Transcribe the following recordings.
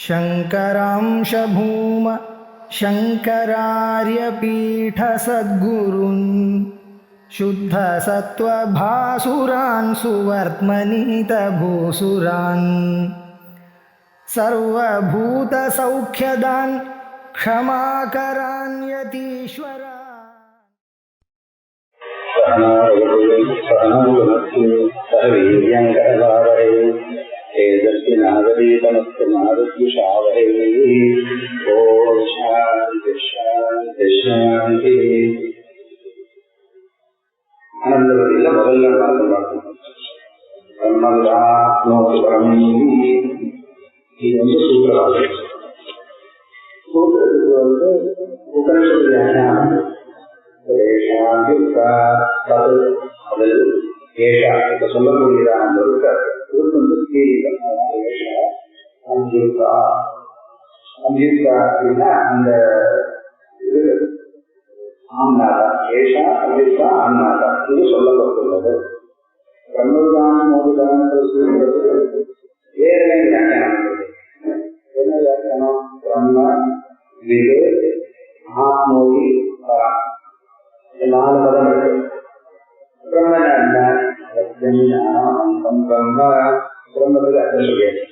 शङ्करांश भूम शङ्करार्यपीठसद्गुरून् शुद्धसत्त्वभासुरान् सुवर्त्मनीतभूसुरान् सर्वभूतसौख्यदान् क्षमाकरान् यतीश्वरान्। ஆனந்தவதியில் முதல்ல பார்த்து இது சூத்திரவாதம். சூத்திரத்துக்கு உபனிஷத்து வியாக்கியானம் ஏஷா இப்ப சொல்லக்கூடியதான அப்படின்னா அந்த ஆம்நாதா ஏஷா அமிர்தா ஆம்நாதா இது சொல்லப்பட்டுள்ளது. வேற வியாக்கியானம் என்ன வியாக்கியானம்? பிரம்ம விது ஆத்மோகி நாலு பதம் இருக்கு. பிரம்மஞானம் பிரம்ம பிரம்மத்துக்கு அர்த்தம் சொல்லியாச்சு.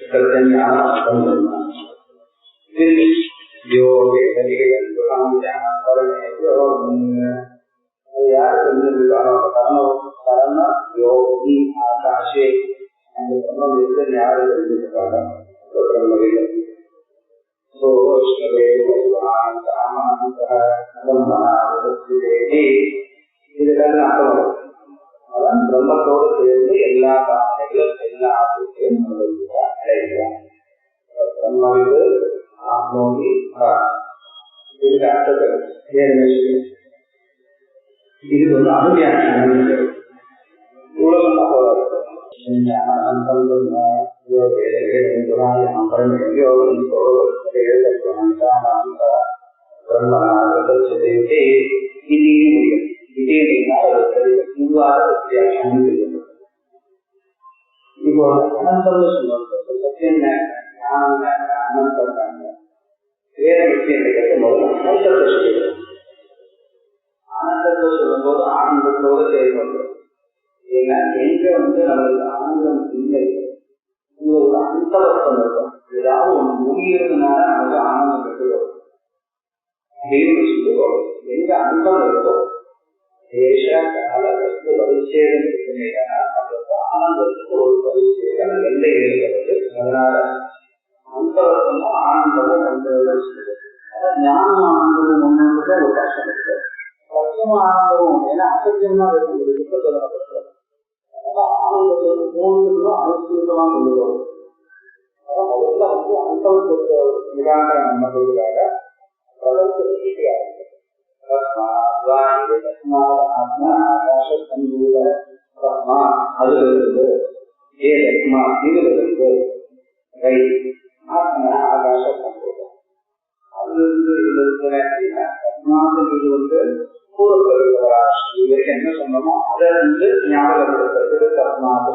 ஞானம் யோகி ஆகாஷே அந்த பிரம்மம் இருக்கு யாரு தெரிஞ்சிருக்காங்க? இதுக்கான அர்த்தம் அதான் பிரம்மத்தோடு சேர்ந்து எல்லா காரணிகளும் எல்லா ஆசைகளையும் அடைகிறார். பிரம்மவிது ஆத்மோகி இதுக்கு அர்த்தத்தை இதுக்கு அனுவியாக்கியம் இவ்வளவு போறாரு. இப்போ அனந்தம்னு சொல்லுவாங்க. அனந்தம் வேற விஷயம் கேட்கும்போது அனந்தத்தை சொல்லுவோம். ஆனந்தத்தை சொல்லும் போது ஆனந்தத்தோடு செயல்படுறோம். ஏன்னா எங்க நம்மளுக்கு ஆனந்தம் இல்லை, ஒரு அந்தவர்த்தம் இருக்கும். ஏதாவது ஒன்று முடிகிறதுனால நமக்கு ஆனந்தம் பெற்றுவோம் அப்படின்னு சொல்லுவோம். எங்க அந்தம் இருக்கோ தேச கால வஸ்து பரிச்சேதம் இருக்குன்னா நம்மளுக்கு ஆனந்தத்துக்கு ஒரு பரிச்சேதம் எல்லை இருக்கிறது. அதனால அந்தவர்த்தமும் ஆனந்தமும் ஒன்றோட சொல்லுது. ஞானம் ஆனந்தமும் ஒன்று ஒரு கஷ்டம் இருக்கு. சத்தியம் ஆனந்தமும் ஏன்னா அசத்தியமா இருக்கக்கூடிய துக்கத்தை ஆனந்தத்தோடு மூணு அனுசூலமா கொள்ளுவோம். முதல்ல அந்தவத்துக்கு நிராகரணம் நம்ம சொல்லுறாங்க. அதுல இருந்து ஏமா இதுல இருந்து ஆகாச சம்பூதம் அதுல இருந்து இதுல இருக்கிற அப்படின்னா என்ன சொன்னோமோ அதை ஞாபகப்படுத்துறது தத்மாது.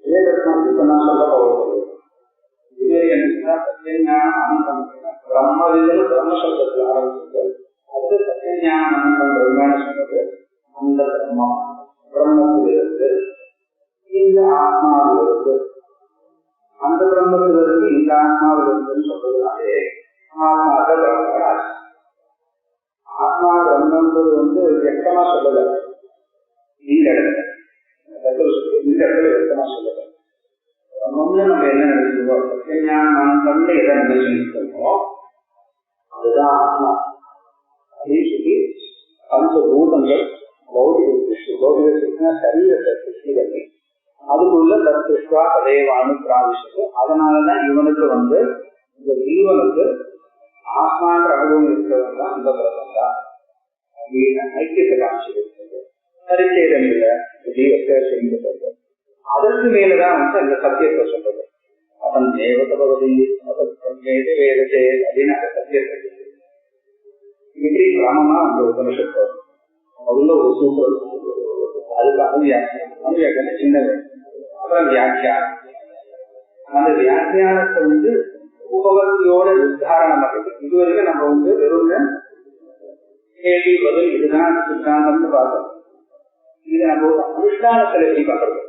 இதே தத்மாத்துக்கு நான் சொல்ல போகிறது இது என்ன சத்தியஞானம் பிரம்மவிதம் பிரம்ம சப்தத்தில் ஆரம்பிச்சது. அது சத்தியஞானம் பிரம்ம சொன்னது. அந்த பிரம்மம் பிரம்மத்திலிருந்து இந்த ஆத்மாவிலிருந்து அந்த பிரம்மத்திலிருந்து இந்த ஆத்மாவிலிருந்து சொல்றதுனாலே ஆத்மாத பிரம்மராஜ். ஆத்மா பிரம்மன்றது வியக்தமா சொல்லல. இந்த இடத்துல வியக்தமா சொல்லல. பிரம்மம்னு நம்ம என்ன நினைச்சிருக்கோம்? சத்தியஞானம் எதை நினைச்சிருக்கோமோ அதுதான் ஆத்மா அப்படின்னு சொல்லி பஞ்சபூதங்கள் பௌதிக சிருஷ்டி. பௌதிக சிருஷ்டினா சரீரத்தை சிருஷ்டி பண்ணி அதுக்குள்ள தத்விஸ்வா ததேவானு பிராவிஷத்து. அதனாலதான் இவனுக்கு இந்த ஜீவனுக்கு ஆத்மான்ற அனுபவம் இருக்கிறவங்க தான் இந்த பிரபம் தான் அப்படின்னு ஐக்கியத்தை காமிச்சிருக்கிறது. பரிச்சேதம் இல்லை, ஜீவத்தை செய்கிறது. அதற்கு மேலதான் அந்த சத்தியத்தை சொல்றது. அவன் தேவத பகுதி வேதத்தை அப்படின்னு அந்த சத்தியத்தை இப்படி கிராமமா அந்த உபனிஷத்து முதல்ல ஒரு சூப்பர். அதுக்கு அனுவியாக்கியம் சின்ன. அப்புறம் வியாக்கியானம். அந்த வியாக்கியானத்தை உபவர்த்தியோட நிர்தாரணம் ஆகுது. இதுவரைக்கும் நம்ம வந்து வெறும் கேள்வி பதில் இதுதான் சித்தாந்தம்னு பார்த்தோம். இது நம்ம அனுஷ்டானத்துல எப்படி பண்றது?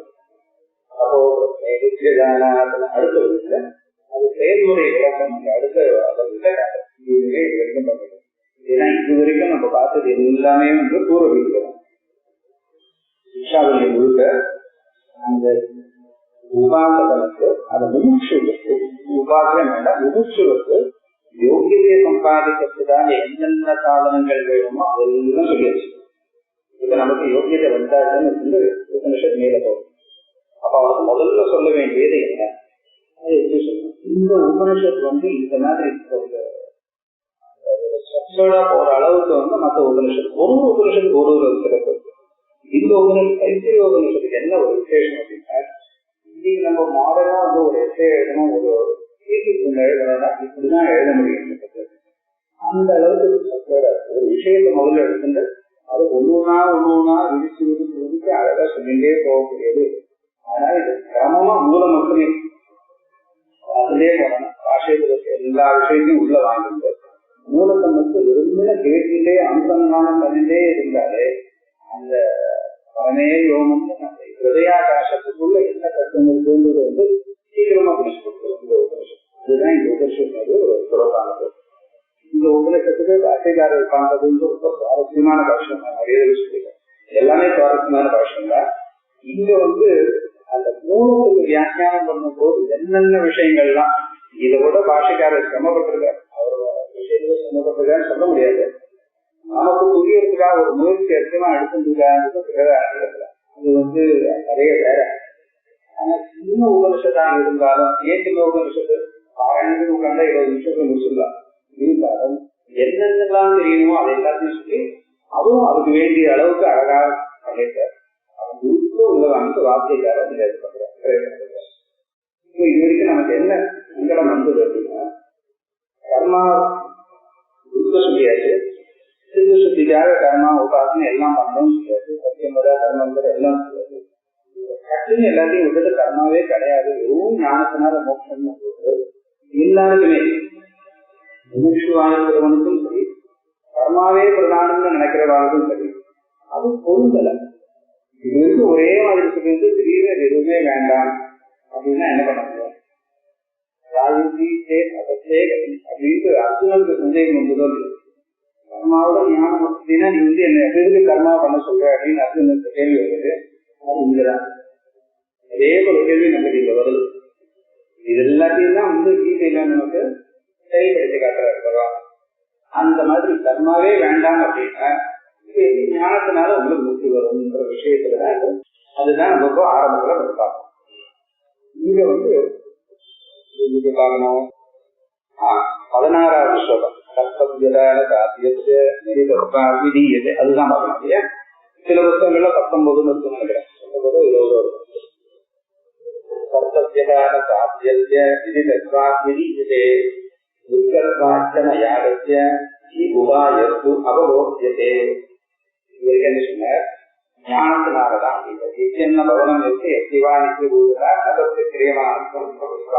அப்போ அடுத்த வகுப்புல அது செயல்முறை விளக்கம் அடுத்த இதுவே வரைக்கும் பண்றது. ஏன்னா இது வரைக்கும் நம்ம பார்த்தது எல்லாமே வந்து கூற வைக்கிறோம். சிக்ஷாவினை முழுக்க அந்த உபாசகனுக்கு அந்த முமுட்சுவுக்கு உபாசகம் வேண்டாம், முமுட்சுவுக்கு யோகியதையை சம்பாதிக்கிறதுக்காக என்னென்ன சாதனங்கள் வேணுமோ அதெல்லாம் சொல்லியாச்சு. இப்ப நமக்கு யோகியதை வந்தாச்சுன்னு வந்து உபனிஷத் மேல போகும். அப்ப அவனுக்கு முதல்ல சொல்ல வேண்டியது என்ன? இந்த உபனிஷத் வந்து இந்த மாதிரி போற அளவுக்கு வந்து மற்ற உபனிஷத் ஒரு உபனிஷத்துக்கு ஒரு சிறப்பு. இந்த உபனிஷத் தைத்திரிய உபனிஷத்துக்கு என்ன ஒரு விசேஷம் அப்படின்னா, இன்னைக்கு நம்ம மாடலா வந்து ஒரு எஸ்ஸே எழுதணும், ஒரு எழுதணும்னா இப்படிதான் எழுத முடியும். அந்த அளவுக்கு ஒரு விஷயத்தை முதல்ல எடுத்துட்டு அது ஒண்ணுன்னா விரிச்சு விரிச்சு அழகா சொல்லிட்டே போகக்கூடியது. அதனால இது கிரமமா மூலம் மட்டுமே அதுலயே போனோம். பாஷையில எல்லா விஷயத்தையும் உள்ள வாங்கிட்டு மூலத்தை மட்டும் விரும்பின கேட்டுட்டே அனுசந்தானம் பண்ணிட்டே இருந்தாலே அந்த அவனே யோகம் ஹிருதயாகாசத்துக்குள்ள என்ன கஷ்டம் இருக்குன்றது வந்து சீக்கிரமா பிடிச்சு கொடுத்துரும். இதுதான் இந்த உபனிஷத்து ஒரு சுலபானது. இந்த உபனிஷத்துக்கு பாஷைக்காரர் காண்றது ரொம்ப சுவாரஸ்யமான பாஷம் தான். நிறைய சொல்லிருக்கேன், எல்லாமே சுவாரஸ்யமான பாஷம் தான். இங்க வந்து அந்த மூணுக்கு வியாக்கியானம் பண்ணும் போது என்னென்ன விஷயங்கள்லாம் இதை விட பாஷைக்காரர் சிரமப்பட்டிருக்காரு. அவர் விஷயத்துல சிரமப்பட்டிருக்காரு சொல்ல முடியாது. நமக்கு புரியறதுக்காக ஒரு முயற்சி அதிகமா எடுத்துருக்காங்க. அது வந்து நிறைய வேற. ஆனா சின்ன உபனிஷத்தாக இருந்தாலும் ஏன் சின்ன உபனிஷத்து 6 உட்கார்ந்தா 20 நிமிஷத்துல முடிச்சிடலாம். இருந்தாலும் என்னென்னலாம் தெரியுமோ அதை எல்லாத்தையும் சொல்லி அதுவும் அதுக்கு வேண்டிய அளவுக்கு அழகாக பண்ணியிருக்காரு. உலகம்ட்டு வார்த்தைக்கார இது வரைக்கும் நமக்கு என்ன சங்கடம் வந்தது அப்படின்னா, கர்மா உருக்க சொல்லியாச்சு, சிறு சுத்திக்காக கர்மா உபாசனை எல்லாம் பண்ணவும் சொல்லியாச்சு, சத்தியம்பதா கர்மம்பதா எல்லாம் சொல்லியாச்சு. கட்டுன்னு எல்லாத்தையும் விட்டுட்டு கர்மாவே கிடையாது, வெறும் ஞானத்தினால மோட்சம் எல்லாருக்குமே முமுட்சு வாழ்க்கிறவனுக்கும் சரி, கர்மாவே பிரதானம்னு நினைக்கிறவனுக்கும் சரி, அது பொருந்தலை. இது வந்து ஒரே மாதிரி சொல்லிட்டு திடீர்னு எதுவுமே வேண்டாம் அப்படின்னா என்ன பண்ண முடியும்? அப்படின்ட்டு அர்ஜுனனுக்கு சந்தேகம் வந்ததும் கர்மாவோட ஞானம் அப்படின்னா நீ வந்து என்ன எதுக்கு கர்மா பண்ண சொல்ற அப்படின்னு அர்ஜுனனுக்கு கேள்வி வருது. அது இங்கதான் அதே ஒரு கேள்வி நமக்கு இங்க வருது. இது எல்லாத்தையும் தான் வந்து கீதையில நமக்கு செயல்படுத்தி காட்டுறாரு. அந்த மாதிரி கர்மாவே வேண்டாம் அப்படின்னா ஞானத்தினால உங்களுக்கு முக்தி வரும்ன்ற விஷயத்துலதான் அதுதான் நமக்கு ஆரம்பத்துல நம்ம பார்க்கணும். இங்க வந்து இங்க பார்க்கணும் 16வது ஸ்லோகம் அதுதான் பார்க்கணும் இல்லையா? சில புத்தகங்கள்ல 19 இருக்கு நினைக்கிறேன், 19 20 கர்த்தவ்யதான சாத்தியஸ்ய விதி தத்வாத்மிதீயதே துர்கத்வாச்சன யாகஸ்ய உபாயஸ்து அவபோத்யதே. என்ன சொன்னார்? ஞானத்தினாலதான் என்ன பவனம் இருக்கு எத்திவா நித்தியபூதா அதற்கு கிரியமான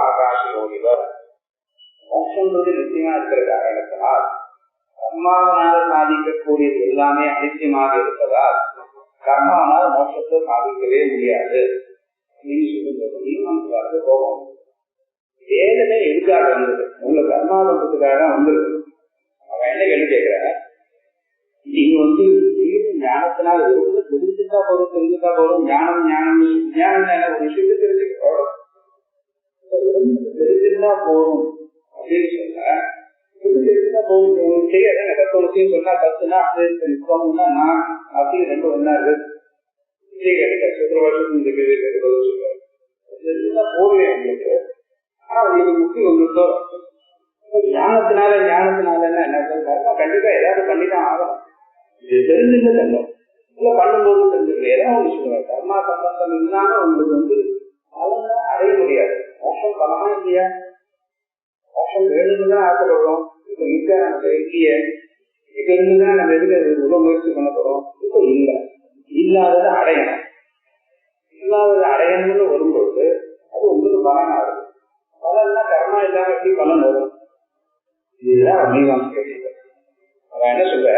ஆகாஷோகிவர் மோட்சம்ன்றது நிச்சயமா இருக்கிற காரணத்தினால் கர்மாவனால சாதிக்கக்கூடியது எல்லாமே அனித்தியமாக இருப்பதால் கர்மாவனால மோட்சத்தை சாதிக்கவே முடியாது அப்படின்னு சொல்லும்போது கோபம் வேதனை எதுக்காக வந்தது? உங்களை கர்மா பண்றதுக்காக தான் வந்திருக்கு. அவன் என்ன கேள்வி கேட்கிற, நீங்க வந்து ஞானத்தினால தெரிஞ்சுட்டா போதும் ஞானம் ஞானம் ஞானம் ஒரு விஷயத்தை தெரிஞ்சுக்க தெரிஞ்சுட்டா போதும் அப்படின்னு சொன்னா தெரிஞ்சுட்டா போதும் செய்யாத தத்துவத்தையும் சொன்னா தத்துனா அது நான் அப்படின்னு 2 ஒன்னா இருக்கு. எத்தனை வருஷத்துக்கு இந்த கேள்வி சொல்றாரு போடுவேன் உங்களுக்கு. ஆனா உங்களுக்கு முக்கியம் உங்களுக்கு ஞானத்தினால என்ன கண்டிப்பா ஏதாவது பண்ணிதான் ஆகணும். இது தெரிஞ்சுட்டு தரணும், இல்ல பண்ணும்போது தெரிஞ்சுக்கணும். ஏதாவது விஷயம் கர்மா சம்பந்தம் இல்லாம உங்களுக்கு வந்து அடைய முடியாது. மோட்சம் பலமா இல்லையா? மோட்சம் வேணும்னுதான் ஆசைப்படுறோம். இப்ப இருக்க நமக்கு இல்லையே, இப்ப இருந்துதான் நம்ம எதுக்கு உள்ள முயற்சி பண்ண போறோம். இப்ப இல்லை, இல்லாததை அடையணும். இல்லாததை அடையணும்னு வரும்போது அது உங்களுக்கு பலன் ஆகுது. பலன்னா கர்மா இல்லாம எப்படி பலன் வரும்? இதுதான் மீமாம்சை கேள்விகள். அவன் என்ன சொல்ற,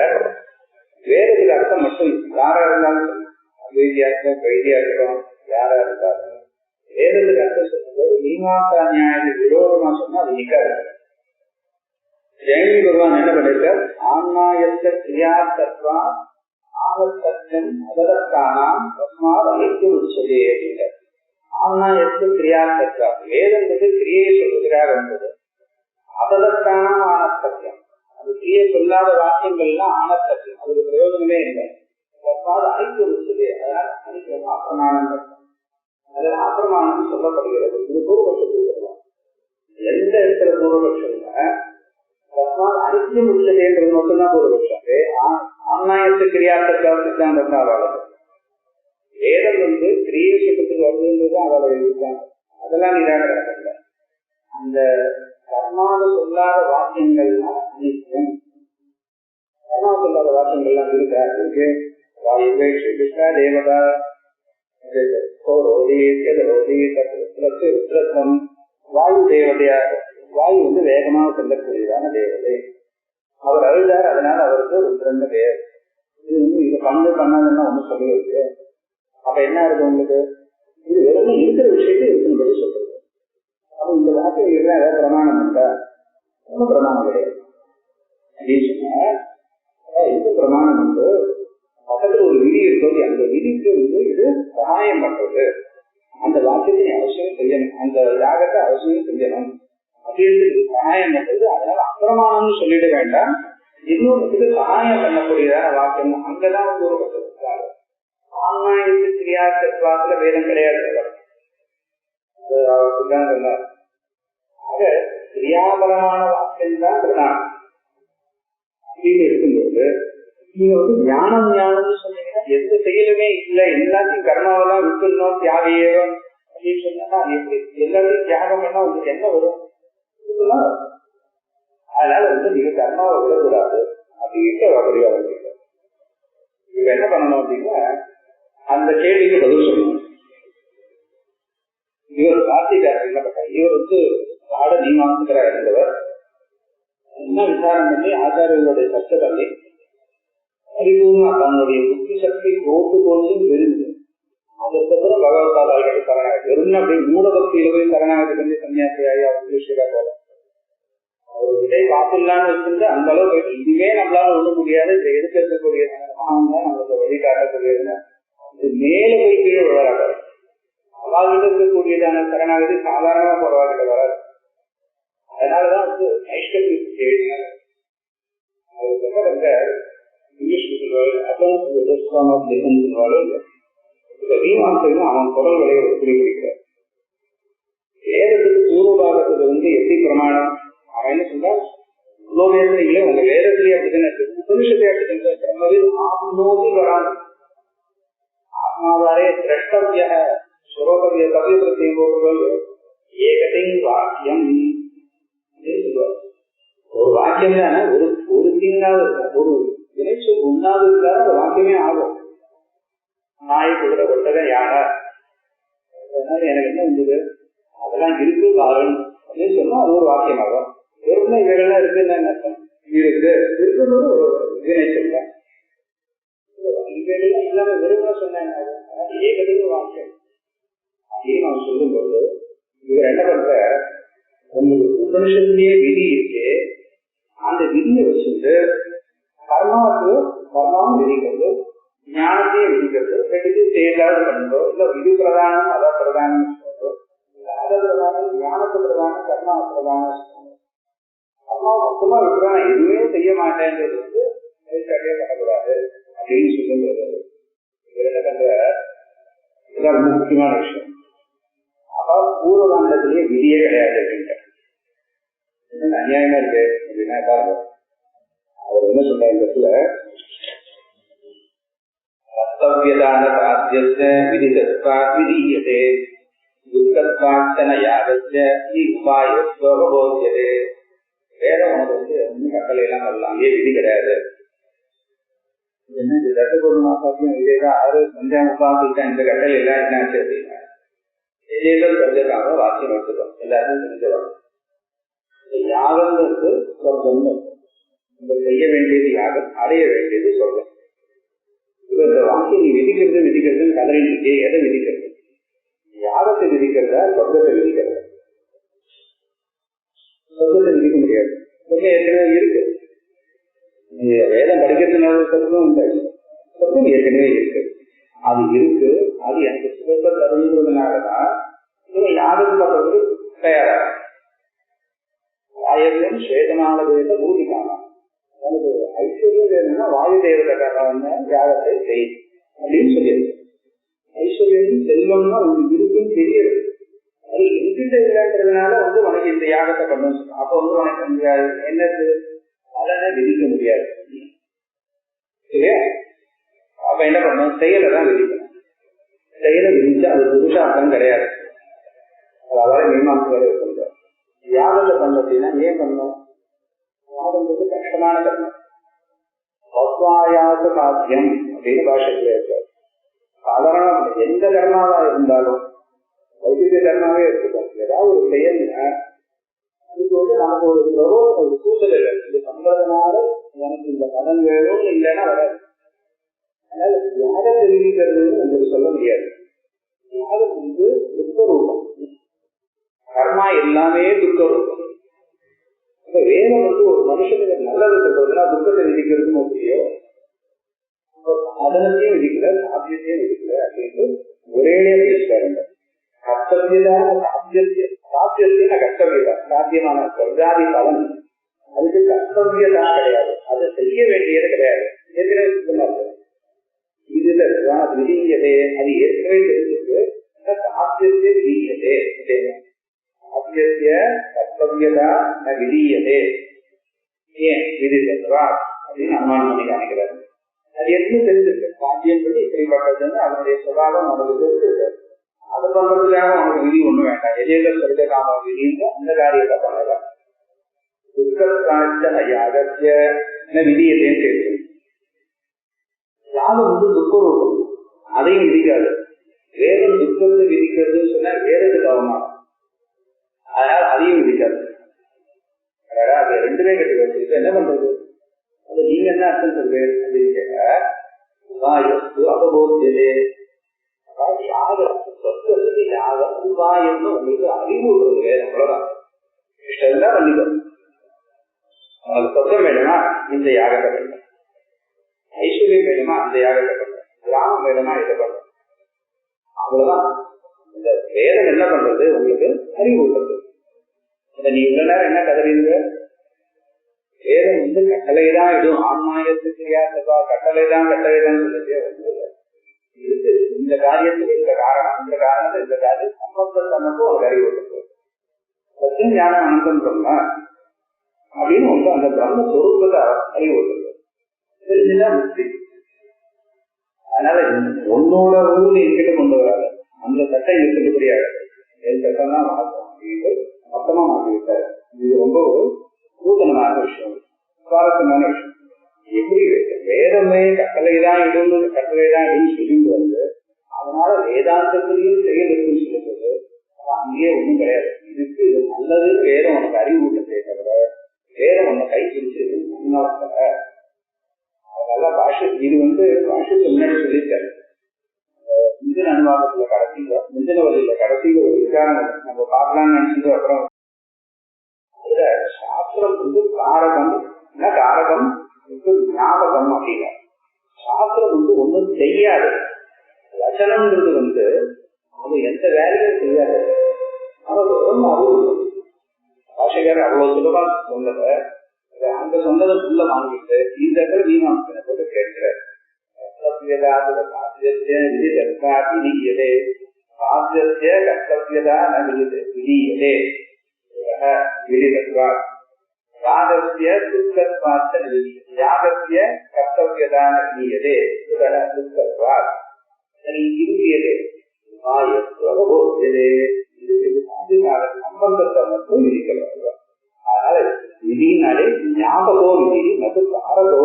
வேதத்துக்கு அர்த்தம் மட்டும் யாரா இருந்தாலும் அத்வைதியா இருக்கட்டும், வைத்தியா இருக்கட்டும், யாரா இருந்தாலும் வேதத்துக்கு அர்த்தம் சொல்லும்போது மீமாம்சா நியாயத்துக்கு விரோதமா சொன்னா அது நிக்காது. ஜெயந்தி பகவான் என்ன பண்ணிருக்கார், ஆன்மாயத்த கிரியார்த்தத்வா ஆவத்தன் அதற்கானாம் தஸ்மாத் அனைத்தும் உச்சதே அப்படின்றார். ஆன்மாயத்து கிரியார்த்தத்வா, வேதத்துக்கு கிரியை சொல்வதற்காக வந்தது. அதற்கான ஆனத்தத்தியம், அது கிரியை சொல்லாத வாக்கியங்கள்லாம் ஆனத்தத்தியம், அதுக்கு பிரயோஜனமே இல்லை. தஸ்மாத் அனைத்து உச்சதே, அதனால அனைத்து அப்பிரமாணம், அதில் அப்பிரமாணம் சொல்லப்படுகிறது. இது பூர்வபட்சத்தில் சொல்லலாம். எந்த இடத்துல பூர்வபட்சம்னா தஸ்மாத் அனித்தியம் உச்சதேன்றது மட்டும்தான் பூர்வபட்சம். ஆன்மாயத்து கிரியார்த்தத்வா சித்தாந்தம் தான் அவளது. வேதம் வந்து கிரியை விஷயத்துக்கு வருதுன்றது அவளை இருக்காங்க, அதெல்லாம் நிராகரிக்கல. அந்த கர்மாவை சொல்லாத வாக்கியங்கள்லாம் அனித்தியம். கர்மாவை சொல்லாத வாக்கியங்கள்லாம் இருக்கு. வாயுவே ஸ்ரீகிருஷ்ணா தேவதா வாயு தேவதையாக, வாயு வந்து வேகமாக செல்லக்கூடியதான தேவதை. அவர் அழுதார், அதனால அவருக்கு ருத்ரன் பேர். இது பண்ணதுன்னா ஒண்ணு சொல்லுவது. அப்ப என்ன இருக்கு உங்களுக்கு, இது வெறும் இருக்கிற விஷயத்தை இருக்கும்படி சொல்றது. அப்ப இந்த வாக்கியம் இருந்தா ஏதாவது பிரமாணம் இருக்கா? ஒன்றும் பிரமாணம் கிடையாது அப்படின்னு சொன்னா, இது பிரமாணம் வந்து பக்கத்துல ஒரு விதி இருக்கிறது. அந்த விதிக்கு வந்து இது சகாயம் பண்றது. அந்த வாக்கியத்தை அவசியம் செய்யணும், அந்த யாகத்தை அவசியம் செய்யணும் அப்படின்னு சகாயம் பண்றது. அதனால அப்பிரமாணம்னு சொல்லிட வேண்டாம், இன்னொரு சகாயம் பண்ணக்கூடியதான வாக்கியம் அங்கதான் கூறப்பட்டிருக்காரு. ஆன்மாயத்து கிரியார்த்தத்வாத்துல வேதம் கிடையாது. சொன்னார். ஆக கிரியாபரமான வாக்கியம் தான் பிரதானம் அப்படின்னு இருக்கும்போது, நீங்க வந்து ஞானம் ஞானம்னு சொன்னீங்கன்னா எந்த செயலுமே இல்லை, எல்லாத்தையும் கர்மாவெல்லாம் விட்டுணும், தியாகியம் அப்படின்னு சொன்னா எப்படி எல்லாத்தையும் தியாகம் பண்ணா உங்களுக்கு என்ன வரும்? அதனால வந்து நீங்க கர்மாவை விடக்கூடாது அப்படின்ட்டு அப்படியே வருவீங்க. இப்ப என்ன பண்ணணும் அப்படின்னா, அந்த கேள்விக்கு பதில் சொல்லணும். இவர் கார்த்திகார் என்ன பண்ண, இவர் வந்து பாட மீமாம்சகரா இருந்தவர். என்ன விசாரம் பண்ணி ஆச்சாரியர்களுடைய கஷ்டத்தை பரிபூர்ண தன்னுடைய புத்தி சக்தி கோட்டு கோட்டும் தெரிஞ்சு அதுக்கப்புறம் பகவத்பாதாகிட்ட சரணாகி வெறும் அப்படி மூடபக்தியில போய் சரணாகி பண்ணி சன்னியாசியாகி அவசியக்கா போல ஒரு விதை காப்பிடலான்னு வச்சிருந்து அந்த அளவு இதுவே நம்மளால ஒண்ணு முடியாது. இதை எடுத்து இருக்கக்கூடியது நம்மளுக்கு வழிகாட்டக்கூடியதுன்னு மேல போய் கீழே விளையாட அவர்கிட்ட இருக்கக்கூடியதான சரணாகதி சாதாரணமா போறவாகிட்ட வராது. அதனாலதான் வந்து ஐஷ்கர்ய அவன் குரல் விலையை குறிப்பிடுகிறார். வேதத்துக்கு பூர்வபாகத்துக்கு வந்து எப்படி பிரமாணம் அவன் என்ன சொல்றான், உலோகத்திலே உங்க வேதத்திலேயே அப்படிதான் புருஷத்தை ஆத்மோதி வரான் ஆத்மாவாரே திரஷ்டவிய சுரோகவிய கவி பிரத்யேகங்கள் ஏகத்தின் வாக்கியம் சொல்லுவார். ஒரு வாக்கியம் தானே, ஒரு திங்காவது ஒரு வினைச்சு உண்ணாது இருந்தாலும் அந்த வாக்கியமே ஆகும். நாய் குதிரை ஒட்டகம் யானை அதனால எனக்கு என்ன இருந்தது அதெல்லாம் இருக்கு காரணம் அப்படின்னு சொன்னா அது ஒரு வாக்கியம் ஆகும். வெறும் இவைகள்லாம் இருக்குன்னு என்ன அர்த்தம், இருக்கு இருக்குன்னு ஒரு வினை சொல்றேன். இவைகள்லாம் இல்லாம வெறும் சொன்னேன் ஏகத்தின் வாக்கியம் அப்படின்னு நான் சொல்லும்போது இவர் என்ன பண்ற, உங்களுக்கு உபனிஷத்துலயே விதி இருக்கு, அந்த விதியை வச்சுட்டு கர்மாவும் விதிக்கிறது, ஞானத்தையும் விதிக்கிறது, ரெண்டு செயலாவது பண்ணுறோ இல்ல இது பிரதானம் அத பிரதானம் சொல்றோ இல்ல அத பிரதானம் ஞானத்து பிரதானம் கர்மா பிரதானம் கர்மா மொத்தமா விட்டுறான் எதுவுமே செய்ய மாட்டேன்றது வந்து சரியா பண்ணக்கூடாது அப்படின்னு சொல்லும்போது இதுதான் ரொம்ப முக்கியமான விஷயம். அப்ப பூர்வகாண்டத்திலேயே விதியே கிடையாது அப்படின்ட்டு அநியாயமா இருக்கு அப்படின்னா பாருங்க. அவர் என்ன சொல்றாரு இந்த இடத்துல, கர்த்தவியதான சாத்தியத்தை விதிதத்வா விதீயதே துக்கத்வாத்தன யாகஸ்ய உபாயோத்வபோத்யதே. வேதம் உனக்கு வந்து ஒன்றும் கட்டளை எல்லாம் வரலாம், ஏன் விதி கிடையாது. என்ன இது ரத்தபூர்ண சாத்தியம் இதேதான் ஆறு சந்தியா உபாசிட்டா இந்த கட்டளை எல்லாம் என்னாச்சு அப்படின்னா எஜேதம் தெரிஞ்சதாக வாக்கியம் எடுத்துக்கணும், எல்லாருக்கும் தெரிஞ்சவங்க யாகங்கிறது சொர்க்கம்னு, இந்த செய்ய வேண்டியது யாகம், அடைய வேண்டியது சொர்க்கம். இந்த வாங்கி நீ விதிக்கிறதுன்னு கதறிட்டு இருக்கே, எதை விதிக்கிறது? யாகத்தை விதிக்கிறதா சொர்க்கத்தை விதிக்கிறதா? சொர்க்கத்தை விதிக்க முடியாது, சொர்க்கம் ஏற்கனவே இருக்கு. வேதம் படிக்கிறதுனால சொர்க்கம் இல்லை, சொர்க்கம் ஏற்கனவே இருக்கு. அது இருக்கு, அது எனக்கு சுகத்தை தருங்கிறதுனாலதான் இவன் யாகம் பண்றதுக்கு தயாராக. வாயவியம் சேதமானது பூதி காணலாம். எனக்கு ஐஸ்வர்யம் வேணும்னா வாயு தேவதற்கான யாகத்தை செய் அப்படின்னு சொல்லியிருக்கு. ஐஸ்வர்யம் செல்வம்னா உங்களுக்கு இருக்குன்னு தெரியுது, அது எங்கிட்ட இல்லைன்றதுனால உனக்கு இந்த யாகத்தை பண்ணணும் சொல்லணும். அப்ப உனக்கு என்னது அதனை விதிக்க முடியாது சரியா? அப்ப என்ன பண்ணணும்? செயலைதான் விதிக்கணும். செயலை விதிச்சா அது புருஷார்த்தம் கிடையாது. அதாவது மீமாசை சொல்ற யாகத்தை பண்ண அப்படின்னா ஏன் பண்ணணும்? யாகங்கிறது கஷ்டமான கர்மம். பத்வாயாச சாத்தியம் அப்படின்னு பாஷையில இருக்காரு. சாதாரண எந்த கர்மாவா இருந்தாலும், வைத்திய கர்மாவே இருக்கட்டும், ஏதாவது ஒரு செயல்னா அதுக்கு நமக்கு ஒரு ஒரு சூழ்நிலை இது பண்றதுனால எனக்கு இந்த பலன் வேணும்னு இல்லைன்னா வராது. அதனால யாகம் தெரிவிக்கிறதுன்னு உங்களுக்கு சொல்ல முடியாது. யாகம் துக்க ரூபம், கர்மா எல்லாமே துக்க ரூபம். வேதம் ஒரு மனுஷனுக்கு நல்லது சொல்றதுன்னா துக்கத்தை விதிக்கிறதுன்னு முக்கியோ, சாதனத்தையும் விதிக்கல சாத்தியத்தையும் விதிக்கல அப்படின்னு ஒரே பேசுறாங்க. கர்த்தவியதான சாத்தியத்தின கர்த்தவியதா, சாத்தியமான சொர்க்காதி பலன், அதுக்கு கர்த்தவியதா கிடையாது, அதை செய்ய வேண்டியது கிடையாது. ஏற்கனவே சுத்தமா இருக்கு. இதுல விதியதே அது ஏற்கனவே தெரிஞ்சிருக்கு. சாத்தியத்தை விதியதே, சாத்தியத்திய கர்த்தவியதா விதியதே. ஏன் விதிதா அப்படின்னு அனுமானம் பண்ணி காணிக்கிறாரு. அது எதுவும் தெரிஞ்சிருக்கு. சாத்தியம் படி இப்படிப்பட்டதுன்னு அதனுடைய சுபாவம் நமக்கு தெரிஞ்சிருக்கு. அது பண்றதுக்காக அவனுக்கு விதி ஒண்ணு வேண்டாம். எதிர்கள் சொல்லிட்ட காம விதின்னு அந்த காரியத்தை பண்ணலாம். துக்கத்திய விதியதேன்னு கேட்கு. யாரும் துக்க ரூபம், அதையும் விதிக்காது. வேதம் துக்கத்தை விதிக்கிறதுன்னு சொன்னா வேதத்துக்கு அவமானம், அதனால அதையும் விதிக்காது. அது ரெண்டுமே கட்டு வச்சுக்கிட்டு என்ன பண்றது? அது நீங்க என்ன அர்த்தம் சொல்றேன் அப்படின்னு கேட்டா, அபபோத்தியதே யாகம், சொத்துக்கு யாகம் உபாயம்னு உங்களுக்கு அறிவு வேதம். அவ்வளவுதான். இஷ்டம் தான் பண்ணிக்கணும். உங்களுக்கு சொத்தம் வேணுமா இந்த யாகத்தை பண்ண, ஐஸ்வர்யம் வேணுமா அந்த யாகத்தை பண்ண, கிராமம் வேணுமா இதை பண்ண, அவ்வளவுதான். இந்த வேதம் என்ன பண்றது? உங்களுக்கு அறிவு உள்ளது. நீ இவ்வளவு நேரம் என்ன கதறீங்க? வேதம் கட்டளைதான் இடும். ஆன்மாயத்துக்கு யாருப்பா கட்டளைதான் சொல்லிட்டே வந்து இந்த காரியத்துக்கு இந்த காரணம், இந்த காரணத்தை இந்த காரியம் சம்பந்தத்தனக்கும் ஒரு அறிவு உள்ளது. சத்தியம் ஞானம் அனந்தம் பிரம்ம அப்படின்னு அந்த பிரம்ம சொரூபத்தை அறிவு உள்ளது. தெரிஞ்சுதான் முக்தி. அதனால உன்னோட ஊர்ல எங்கிட்ட கொண்டு வராது. அந்த சட்டம் எடுத்துட்டு முடியாது. என் சட்டம் தான் மாற்றம் அப்படின்னு மொத்தமா மாற்றிவிட்டார். இது ரொம்ப ஒரு நூதனமான விஷயம், சுவாரஸ்யமான விஷயம். எப்படி வேதமே கட்டளைதான் இடும் சொல்லிட்டு வந்து அதனால வேதாந்தத்திலையும் செயலுக்குன்னு சொல்லும்போது அங்கேயே ஒண்ணும் கிடையாது. இதுக்கு இது நல்லது வேதம் உனக்கு அறிவூட்டத்தை தவிர வேதம் உன்னை கை பிடிச்சு முன்னால. அதனால பாஷை இது பாஷைக்கு முன்னாடி சொல்லியிருக்காரு. இந்தியன் அனுவாதத்துல கடைசியில முந்தின வழியில கடைசியில ஒரு விசாரணை நம்ம பார்க்கலாம்னு நினைச்சது. அப்புறம் அதுல சாஸ்திரம் காரகம் காரகம் ஞாபகம் அப்படிங்க. சாஸ்திரம் ஒண்ணும் செய்யாது. வசனம்ன்றது அது எந்த வேலையும் செய்யாது. ரொம்ப அறிவு பாஷைக்காரர் அவ்வளவு சுலபா சொன்னத அங்க சொன்னதை உள்ள வாங்கிட்டு இந்த இடத்துல மீமாசனை போட்டு கேட்கிறார். சம்பந்தத்தை மட்டும் இருக்கிறாங்க. அதனால விதினாலே ஞாபகோ விதி மற்றும் காரகோ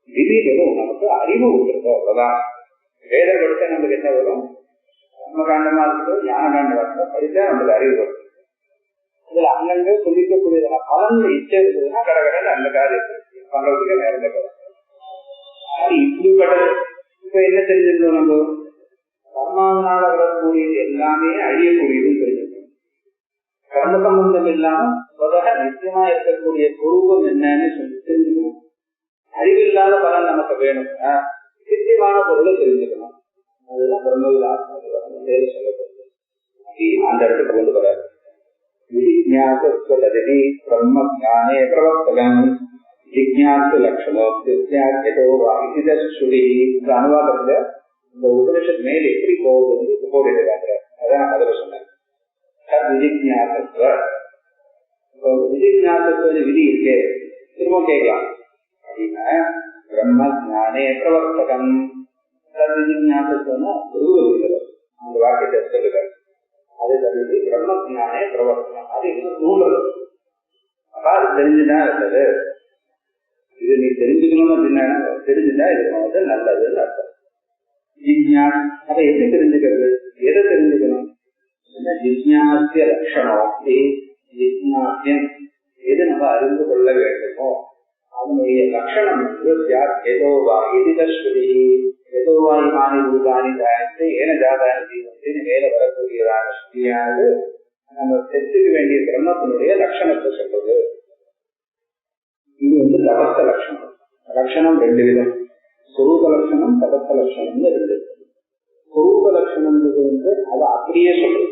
விதிகளும் நமக்கு அறிவு விடுறது. அவ்வளவுதான். வேதம் படித்தா நமக்கு என்ன வரும்? கர்மகாண்டமா இருக்கட்டும் ஞான காண்டமா இருக்கட்டும் படித்தா நமக்கு அறிவு வரும். இதுல அங்கங்க சொல்லிக்கக்கூடியதான பலன் இச்சை இருந்ததுன்னா கடகடல் அந்த காரியத்தை பண்றதுக்கு நேரம் அது இப்படிப்பட்டது. இப்ப என்ன தெரிஞ்சிருக்கோம், நம்ம கர்மாவனால வரக்கூடியது எல்லாமே அழியக்கூடியதுன்னு தெரிஞ்சிருக்கோம். கர்ம சம்பந்தம் இல்லாம நிச்சயமா இருக்கக்கூடிய குரூபம் என்னன்னு சொல்லி தெரிஞ்சுக்கணும். அறிவில்லாத பலன் நமக்கு வேணும், நிச்சயமான பொருளை தெரிஞ்சுக்கணும். அதுதான் பிரம்மவிதாத்ம சொல்லப்படுது. அந்த இடத்துக்கு கொண்டு வராது. விஜிஞாசஸ்வததி பிரம்ம ஞானே பிரவர்த்தகம் ஜிக்ஞாசு லட்சணோ வித்யாத்யதோ வாகிதஸ்ருதி. இந்த அனுவாதத்துல இந்த உபனிஷத் மேல் எப்படி போகுது போடுறாங்க. அதான் அதில் சொன்னேன். விஜிஞாசஸ்வ விஜிஞாசஸ்வ விதி இருக்கே திரும்ப கேட்கலாம் அப்படின்னா பிரம்ம ஞானே பிரவர்த்தகம் விஜிஞாசஸ்வன்னா அந்த வாக்கியத்தை சொல்லுறாரு. அது தகுதி பிரம்ம ஞானே பிரவர்த்தனம். அது இன்னும் நூல் அப்ப அது தெரிஞ்சுதான் இருந்தது. இது நீ தெரிஞ்சுக்கணும் அப்படின்னா தெரிஞ்சுட்டா இது வந்து நல்லதுன்னு அர்த்தம். ஜிக்ஞாஸ் அதை எப்படி தெரிஞ்சுக்கிறது, எதை தெரிஞ்சுக்கணும்? ஜிக்ஞாசிய லட்சணம் ஜிக்ஞாசியம் எது நம்ம அறிந்து கொள்ள வேண்டுமோ அதனுடைய லட்சணம் ஏதோவா எதிரஸ்வதி ஏதோவாய் மாணி பூதானி தாயத்தை ஏன ஜாதானி ஜீவத்தின் மேல வரக்கூடியதான ஸ்ரீயானது நம்ம தெரிஞ்சுக்க வேண்டிய பிரம்மத்தினுடைய லட்சணத்தை சொல்றது. இது வந்து தபஸ்த லட்சணம். லட்சணம் ரெண்டு விதம், சொரூப லட்சணம் தபஸ்த லட்சணம்னு இருக்கு. சொரூப லட்சணம் வந்து அதை அப்படியே சொல்றது.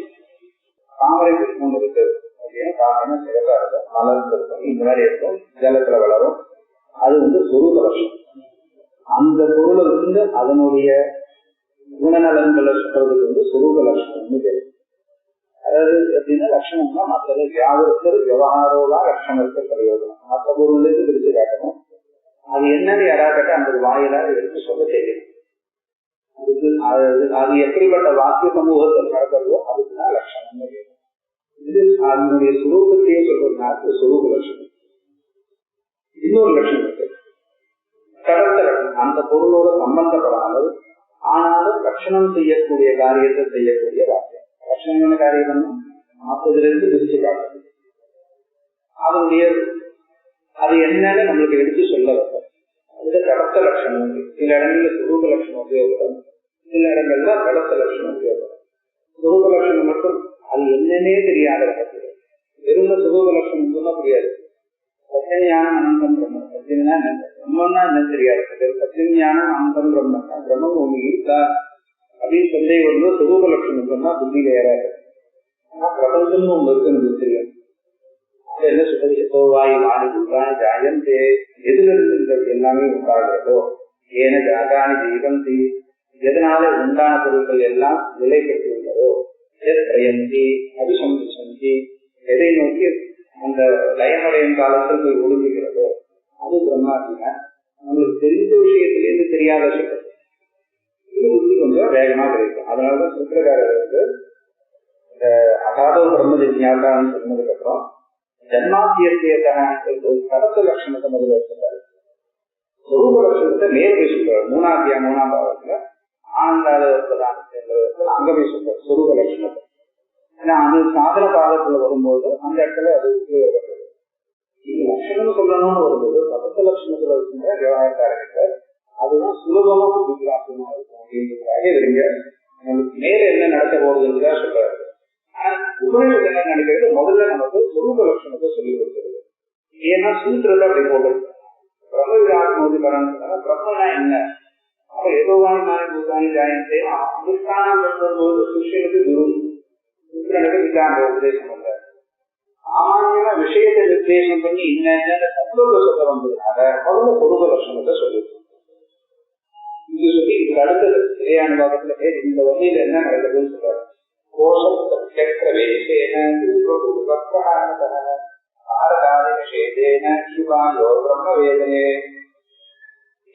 தாமரை புஷ்பம் இருக்கு அப்படின்னு தாமரை சிறப்பா இருக்கும், மலர்ந்து இருக்கும், இந்த மாதிரி இருக்கும், ஜலத்துல வளரும். அது வந்து சொரூப லட்சணம். அந்த பொருளை வந்து அதனுடைய குணநலன்களை சொல்றதுக்கு வந்து சொரூப லட்சணம்னு பேரு. அதாவது எப்படின்னா லட்சணம்னா மற்றது வியாபாரத்தில் விவகாரோவா லட்சணத்துக்கு பிரயோஜனம். மற்ற பொருளுக்கு பிரிச்சு காட்டணும். அது என்னன்னு யாராவது கேட்டா அந்த வாயிலா எடுத்து சொல்ல செய்யணும். அதுக்கு அது எப்படிப்பட்ட வாக்கிய சமூகத்தில் நடக்கிறதோ அதுக்குதான் லட்சணம்னு வேணும். இது அதனுடைய சுரூபத்தையே சொல்றதுனால சுரூப லட்சணம். இன்னொரு லட்சணம் இருக்கு, கடத்த லட்சணம். அந்த பொருளோட சம்பந்தப்படாமல் ஆனாலும் லட்சணம் செய்யக்கூடிய காரியத்தை செய்யக்கூடிய வாக்கியம். லட்சணமான காரியம் மற்றதிலிருந்து பிரிச்சு காட்டணும். அதனுடைய அது என்னன்னு நம்மளுக்கு எடுத்து சொல்ல வைப்போம். அதுல கடத்த லட்சணம் உண்டு. சில இடங்கள்ல சுரூப லட்சணம் உபயோகப்படும், சில இடங்கள்ல கடத்த லட்சணம் உபயோகப்படும். சுரூப லட்சணம் மட்டும் அது என்னன்னே தெரியாத வகையில் வெறும் சுரூப லட்சணம் சொன்னா புரியாது. சத்தியஞானம் அனந்தம் பிரம்மம். சத்தியம்னா என்ன, பிரம்மன்னா என்ன தெரியாது. சத்தியஞானம் அனந்தம் பிரம்மம், பிரம்மம் ஒண்ணு இருக்கா அப்படின்னு சொல்லி வந்து சுரூப லட்சணம் சொன்னா புத்தியில ஏறாது. ஆனா பிரபஞ்சம்னு ஒண்ணு இருக்குன்னு தெரியும். என்ன சொல்றது, எப்போவாய் மாறி உண்டான ஜாயந்தே எதுல இருந்து எல்லாமே உண்டாகிறதோ ஏன ஜாதானி ஜீவந்தி எதனால உண்டான பொருட்கள் எல்லாம் நிலை பெற்றுள்ளதோ எத்ரயந்தி அபிசம்சந்தி எதை நோக்கி அந்த லயமடையும் காலத்தில் போய் ஒழுங்குகிறதோ அது பிரம்மாத்தினா நம்மளுக்கு தெரிந்த விஷயத்திலிருந்து தெரியாத சொல்றது. இது புத்தி கொஞ்சம் வேகமா கிடைக்கும். அதனாலதான் சுத்திரக்காரர் வந்து இந்த அகாதோ பிரம்ம ஜிஞாசான்னு சொன்னதுக்கு அப்புறம் ஜன்மாத்தியத்தையான கடத்த லட்சணத்தை முதல்ல வச்சிருக்காரு. சொரூப லட்சணத்தை நேர்வை சொல்றாரு. மூணாம் பாவத்துல ஆனந்தாத அங்க போய் சொல்றாரு சொரூப லட்சணத்தை. ஏன்னா அது சாதன பாகத்துல வரும்போது அந்த இடத்துல அது உபயோகப்படுது. இது லட்சணம் சொல்லணும்னு வரும்போது கடத்த லட்சணத்துல வச்சுங்க விவகாரக்காரங்க அதுதான் சுலபமா வித்தியாசமா இருக்கும் அப்படின்றதுக்காக இவங்க நமக்கு மேல என்ன நடத்த போறதுன்னு சொல்றாரு. உபநிஷத்து என்ன நினைக்கிறது, முதல்ல நமக்கு சொரூப லட்சணத்தை சொல்லி கொடுக்கிறது. ஏன்னா சூத்திரத்தை அப்படி போடுறது பிரம்ம விராட்மோதி பரன்னா பிரம்மனா என்ன, அப்ப எதோவாய் மாறி பூதானி ஜாயந்தே அனுஷ்டானம் பண்ணும்போது சிஷ்யனுக்கு குரு, சூத்திரனுக்கு வித்யாங்க உபதேசம் பண்றாரு. சாமானியமா விஷயத்தை நிர்தேசம் பண்ணி இன்ன தத்துவ சொல்ல வந்ததுனால முதல்ல சொரூப லட்சணத்தை சொல்லிட்டு இது சொல்லி இதுக்கு அடுத்தது இறையான பாகத்துல இந்த வகையில என்ன நடக்குதுன்னு சொல்றாரு.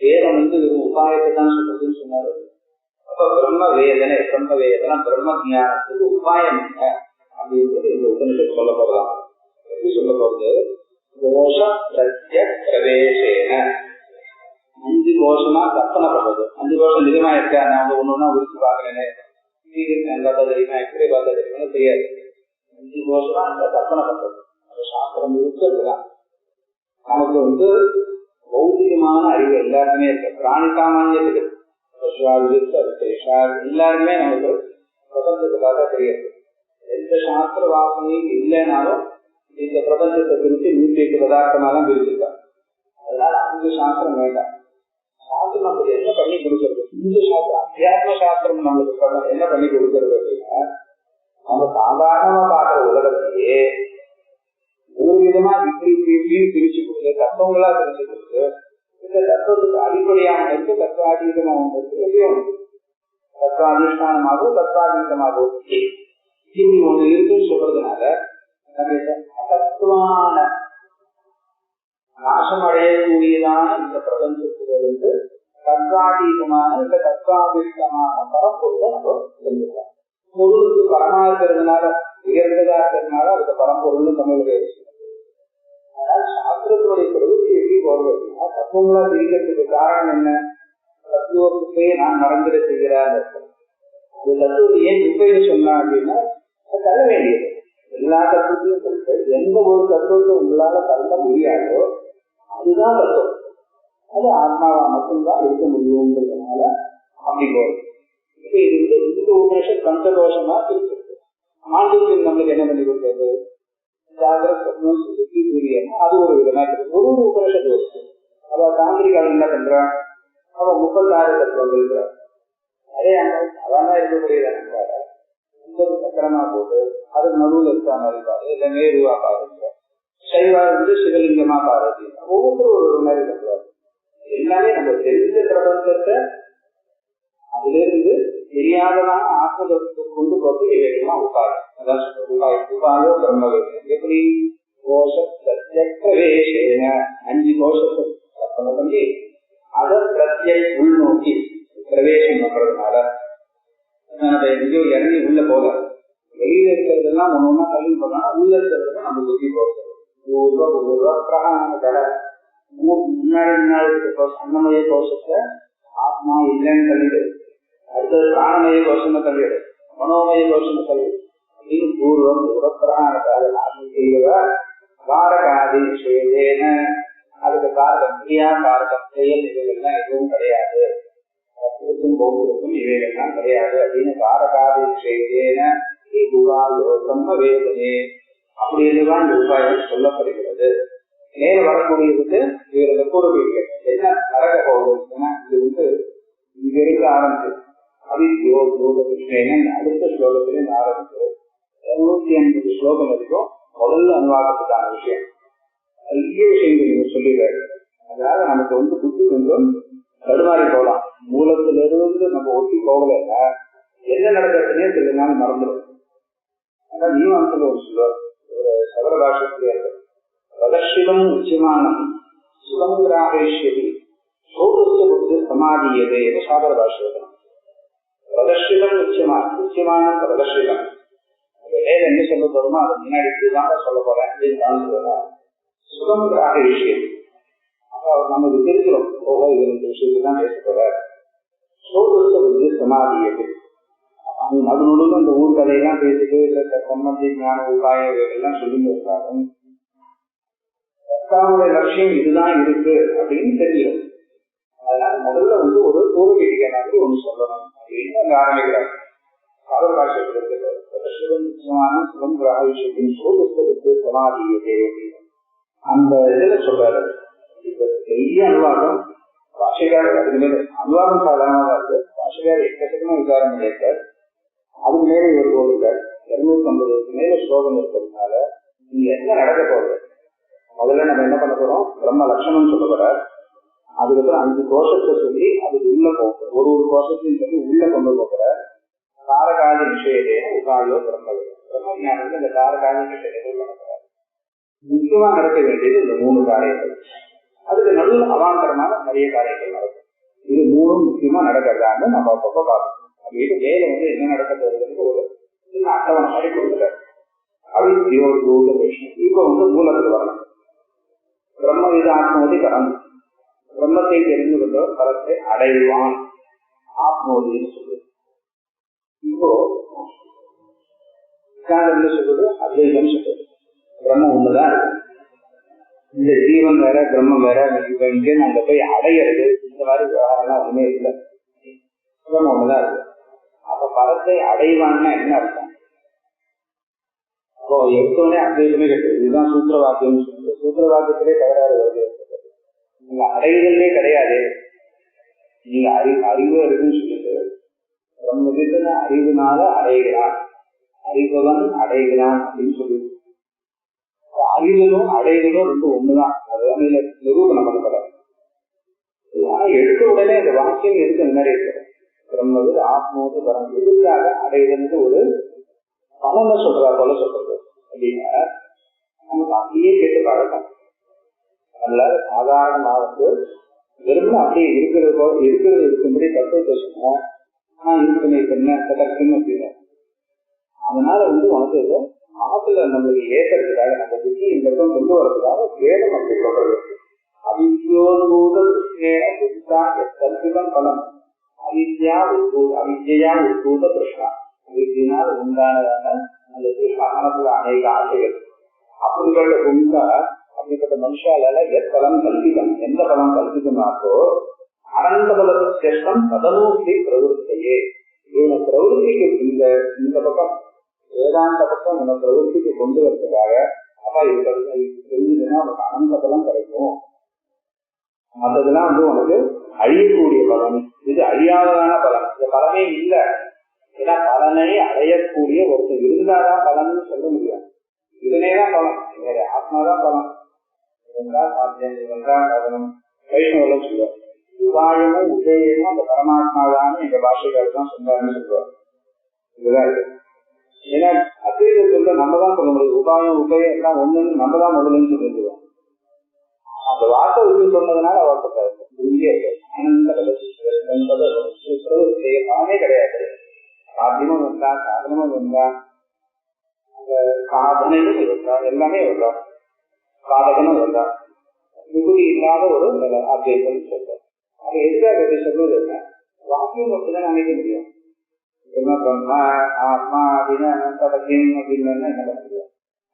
வேதம் வந்து ஒரு உபாயத்தை தான் சொல்றதுன்னு சொன்னாரு. அப்ப பிரம்ம வேதனை பிரம்ம வேதனை பிரம்ம ஜானத்துக்கு உபாயம் என்ன அப்படின்றது இந்த உபனிஷத்து சொல்ல போறலாம். எப்படி சொல்ல போறது, கோஷ பிரத்ய பிரவேசேன 5 கோஷமா கற்பனை பண்றது. 5 கோஷம் நிஜமா இருக்கா, நான் ஒண்ணு ஒண்ணா உரிச்சு பாக்குறேன்னு பார்த்தா தெரியுமா, எப்படி பார்த்தா தெரியுமா தெரியாது. 5 கோஷம் அந்த கற்பனை பண்றது. அந்த சாஸ்திரம் இருக்கிறதுதான். நமக்கு பௌதிகமான அறிவு எல்லாருமே இருக்கு. பிராணி சாமானியத்துக்கு எல்லாருமே நமக்கு பிரபஞ்சத்துக்காக தெரியாது. எந்த சாஸ்திர வாசனையும் இல்லைனாலும் இந்த பிரபஞ்சத்தை பிரித்து 108 பதார்த்தமாலாம் பிரிச்சிருக்காங்க. அதனால அந்த சாஸ்திரம் வேண்டாம். சாஸ்திரம் நமக்கு என்ன பண்ணி கொடுக்கறது? இந்த சாஸ்திரம் அத்தியாத்ம சாஸ்திரம் நம்மளுக்கு என்ன பண்ணி கொடுக்கறது அப்படின்னா, நம்ம சாதாரணமா பார்க்கிற உலகத்தையே ஒரு விதமா பிரிச்சு கொடுத்து தத்துவங்களா பிரிச்சு கொடுத்து இந்த தத்துவத்துக்கு அடிப்படையான இருக்கு, தத்துவாதீதமாக இருக்கு, எதையும் தத்துவாதிஷ்டானமாகவும் தத்துவாதீதமாகவும் இப்படி ஒண்ணு இருக்குன்னு சொல்றதுனால தத்துவான நாசம் அடையக்கூடியதான இந்த பிரபஞ்சத்திலிருந்து தத்வாதீதமான இந்த தத்வாதிஷ்டமான பரம்பொருளை நம்ம தெரிஞ்சுக்கலாம். பொருளுக்கு பரமா இருக்கிறதுனால உயர்ந்ததா இருக்கிறதுனால அதுக்கு பரம்பொருள்னு தமிழக. ஆனால் சாஸ்திரத்துடைய பிரவൃத்தி எப்படி போறது அப்படின்னா, தத்துவங்களா இருக்கிறதுக்கு காரணம் என்ன? தத்துவத்தை நான் மறந்துட செய்கிறார். அந்த தத்துவத்தை ஏன் குப்பைன்னு சொன்னா அப்படின்னா, தள்ள வேண்டியது. எல்லா தத்துவத்தையும் சொல்லிட்டு எந்த ஒரு தத்துவத்தை உங்களால தள்ள முடியாதோ அதுதான் தத்துவம். அது ஆத்மாவா மட்டும்தான் இருக்க முடியுங்கிறதுனால அப்படி போகுது. இப்ப இது இந்த உபநிஷத் பஞ்சதோஷமா பிரிச்சிருக்கு. ஆண்டுக்கு நம்மளுக்கு என்ன பண்ணி கொடுக்கிறது? அது ஒரு விதமா இருக்கு. ஒரு உபநிஷத்து இருக்கு. அவ தாந்திரிகால் என்ன பண்றான்? அவ 36 தத்துவங்கள் இருக்கிறார். அதே அதான் இருக்கக்கூடியதான 9 சக்கரமா போட்டு அதுக்கு நடுவில் இருக்கா மாதிரி பாரு, இல்லை நேருவா பாருங்க, சைவா இருந்து சிவலிங்கமா பாரு, ஒவ்வொருத்தரும் ஒரு மாதிரி பண்றாரு. எல்லாமே நம்ம தெரிஞ்ச பிரபஞ்சத்தை அதுல இருந்து தெரியாததான ஆத்மத்தை கொண்டு போட்டு வேகமா உட்காரும். அதான் உபாயோ பிரம்மவேதம். எப்படி கோஷ பிரத்யேன 5 கோஷத்தை கற்பனை பண்ணி அதை பிரத்யை உள்நோக்கி பிரவேசம் பண்றதுனால நம்ம எங்கேயோ இறங்கி உள்ள போக, வெளியில இருக்கிறதெல்லாம் ஒண்ணு கல்வி பண்ணா உள்ள இருக்கிறது நம்ம சுற்றி போகிறது. முன்னாடி அன்னமய கோஷத்தை ஆத்மா இல்லைன்னு தள்ளிடு, அடுத்தது பிராணமய கோஷம் தள்ளிடு, மனோமய கோஷம் தள்ளிடு அப்படின்னு பூர்வம் பிரகாணத்தால் ஆத்ம செய்வதா காரகாதி விஷயேன. அதுக்கு காரகம் கிரியா காரகம் செயல் இவைகள்லாம் எதுவும் கிடையாது, போக்குவரத்தும் இவைகள்லாம் கிடையாது அப்படின்னு காரகாதி விஷயேன பிரம்ம வேதனே அப்படின்னுதான் இந்த உபாயம் சொல்லப்படுகிறது. நேர வரக்கூடியதுக்கு இவரது கூறுவீர்கள் என்ன நடக்க போகுதுன்னா, இது இங்க இருக்க ஆரம்பிச்சு அவித்யோ யோக கிருஷ்ணன் அடுத்த ஸ்லோகத்திலிருந்து ஆரம்பிச்சு 150 ஸ்லோகம் வரைக்கும் முதல்ல அனுவாதத்துக்கான விஷயம் நிறைய விஷயங்கள் நீங்க சொல்லிடுறாரு. அதனால நமக்கு புத்தி கொஞ்சம் தடுமாறி போகலாம். மூலத்திலிருந்து நம்ம ஒட்டி போகலைன்னா என்ன நடக்கிறதுனே சில நாள் மறந்துடும். ஆனா நீவானத்துல ஒரு சொல்லுவார், ஒரு சகல பாஷத்திலே பிரதர்ஷிதம் உச்சிமானம் சுகங்கிராகேஸ்வரி சோதஸ்ய புத்தி சமாதியதே என்று சாகர பாஷம். பிரதர்ஷிதம் உச்சிமானம், உச்சிமானம் பிரதர்ஷிதம். வேலை என்ன சொல்ல போறோமோ அது முன்னாடி இதுதாங்க சொல்ல போறேன் அப்படின்னு சுகங்கிராகேஸ்வரி. அப்ப நமக்கு தெரிஞ்சிடும், ஓஹோ இது இந்த விஷயத்தை தான் பேச போறார். சோதஸ்ய புத்தி சமாதியது. அது நடுவில் அந்த ஊர் கதையெல்லாம் பேசிட்டு சம்பந்தி ஞான உபாயம் எல்லாம் சொல்லிட்டு இருந்தாலும் தற்காவுடைய லட்சியம் இதுதான் இருக்கு அப்படின்னு தெரியும். அதனால முதல்ல ஒரு பூர்வீக மாதிரி ஒண்ணு சொல்லணும் அப்படின்னு அங்க ஆரம்பிக்கிறாங்க. அவர் பாஷத்திற்கு சிவம் கிராகேஸ்வரின் சோதஸ்தருக்கு சமாதியதே அந்த இதுல சொல்றாரு. இப்ப பெரிய அனுவாதம் பாஷைக்காரர் அதுக்கு மேல அனுவாதம் சாதாரணமாக இருக்கு. பாஷைக்காரர் எக்கச்சக்கமா விசாரம் பண்ணியிருக்கார். அதுக்கு மேல இவர் போயிருக்கார். 250 மேல ஸ்லோகம் இருக்கிறதுனால நீங்க என்ன நடக்க போகுது? முதல்ல நம்ம என்ன பண்ண போறோம்? பிரம்ம லட்சணம் சொல்ல போறார். அதுக்கப்புறம் 5 கோஷத்தை சொல்லி அதுக்கு உள்ள போக ஒரு கோஷத்தையும் சொல்லி உள்ள கொண்டு போகிற காரகாதி விஷயத்தே உபாயோ பிரம்மஞானத்துல இந்த காரகாதி விஷயத்தை நடக்கிறார். முக்கியமா நடக்க வேண்டியது இந்த 3 காரியங்கள். அதுக்கு நல்ல அவாந்தரமான நிறைய காரியங்கள் நடக்கும். இது 3 முக்கியமா நடக்கிறதான்னு நம்ம அப்பப்ப பார்க்கணும். அப்படின்னு வேலை என்ன நடக்க போகுதுன்னு ஒரு சின்ன அட்டவணை மாதிரி கொடுக்குறாரு. அவித்யோ யோக விஷயம். இப்ப மூலத்துக்கு வரணும். பிரம்ம விதாத்மோதி கரம், பிரம்மத்தை தெரிந்து கொண்ட கரத்தை அடைவான் ஆத்மோதின்னு சொல்லு. இப்போ சித்தாந்தம் சொல்றது அத்வைதம் சொல்றது. பிரம்மம் ஒண்ணுதான் இருக்கு. இந்த ஜீவன் வேற பிரம்மம் வேற, இங்கே நாங்க போய் அடையிறது இந்த மாதிரி விவகாரம்லாம் ஒண்ணுமே இல்லை. பிரம்மம் ஒண்ணுதான் இருக்கு. அப்ப பரத்தை அடைவான்னா என்ன அர்த்தம்? அப்போ எடுத்தோடனே அத்வைதமே கிடையாது. இதுதான் சூத்திர வாக்கியம். சூத்திர வாக்கியத்திலே தகராறு வருது. நீங்க அடைதலே கிடையாது. நீங்க அறிவு இருக்குன்னு சொல்லிட்டு பிரம்ம அறிவுனால அடைகிறான், அறிபவன் அடைகிறான் அப்படின்னு சொல்லி அறிதலும் அடைதலும் ரெண்டு ஒண்ணுதான். அதுதான் இதுல நிரூபணம் பண்ணப்படாது. ஆனா எடுத்த உடனே அந்த வாக்கியம் எதுக்கு முன்னாடி இருக்கிறது? பிரம்மது ஆத்மோது பரம் எதுக்காக அடைதல் ஒரு பலனை சொல்றா போல சொல்றது அப்படின்னா நமக்கு அப்படியே கேட்டு பழக்கம். அதனால சாதாரணமாக வெறும் அப்படியே இருக்கிறது இருக்கும்படி தத்துவத்தை சொன்னா இருக்குமே என்ன கட்டக்குன்னு அப்படின்னு. அதனால உனக்கு மனசுல நம்மளுக்கு ஏற்கிறதுக்காக நம்ம புத்தி இந்த பக்கம் கொண்டு வரதுக்காக வேதம் அப்படி சொல்றது. அவித்யோதூதம் பலம் அவித்யா உத்பூத கிருஷ்ணா. அவித்தினால் உண்டானதான அந்த கிருஷ்ணா மனசுல அநேக ஆசைகள். அப்படிப்பட்ட குண்டா அப்படிப்பட்ட மனுஷால எத்தலம் கல்பிதம், எந்த பலம் கல்பிதமாக்கோ அனந்த பலம் பதனூசி பிரவருத்தையே. இவனை பிரவருத்திக்கு இந்த பக்கம் வேதாந்த பக்கம் உன பிரவருத்திக்கு கொண்டு வரதுக்காக அப்பா இது தெரிஞ்சதுன்னா உனக்கு அனந்த பலம் கிடைக்கும். மற்றதுலாம் உனக்கு அழியக்கூடிய பலம், இது அழியாததான பலம். இந்த பலமே இல்லை. ஏன்னா பலனை அடையக்கூடிய ஒருத்தர் இருந்தாதான் பலன்னு சொல்ல முடியாது. இதனேதான் பலம், வேற ஆத்மாதான் பலம். இவன்தான் சாத்தியம், இவன்தான் கவனம். வைஷ்ணவெல்லாம் சொல்லுவார் உபாயமும் உபயமும் அந்த பரமாத்மாதான் எங்க பாஷைக்காரர் தான் சொன்னார்னு சொல்லுவார். இதுதான் இருக்கு. ஏன்னா அத்வைத சொல்ல நம்ம தான் சொல்ல முடியும். உபாயம் உபயம் எல்லாம் ஒண்ணுன்னு நம்ம தான் முதலுன்னு சொல்லிடுவோம். அந்த வார்த்தை உறுதி சொன்னதுனால அவர்கிட்ட உறுதியா இருக்கு. பலனே கிடையாது. சாத்தியமும் வந்தா சாதனமும் வந்தா அந்த சாதனையும் இருந்தா எல்லாமே வந்தா சாதகனும் வந்தா விபூதி இல்லாத ஒரு அத்வைதம் சொல்றோம். அது எதுக்காக சொல்றது என்ன? வாக்கியம் மட்டும்தான் நினைக்க முடியும். பிரம்மா ஆத்மா அப்படின்னு அப்படின்னு என்ன பண்ண முடியும்?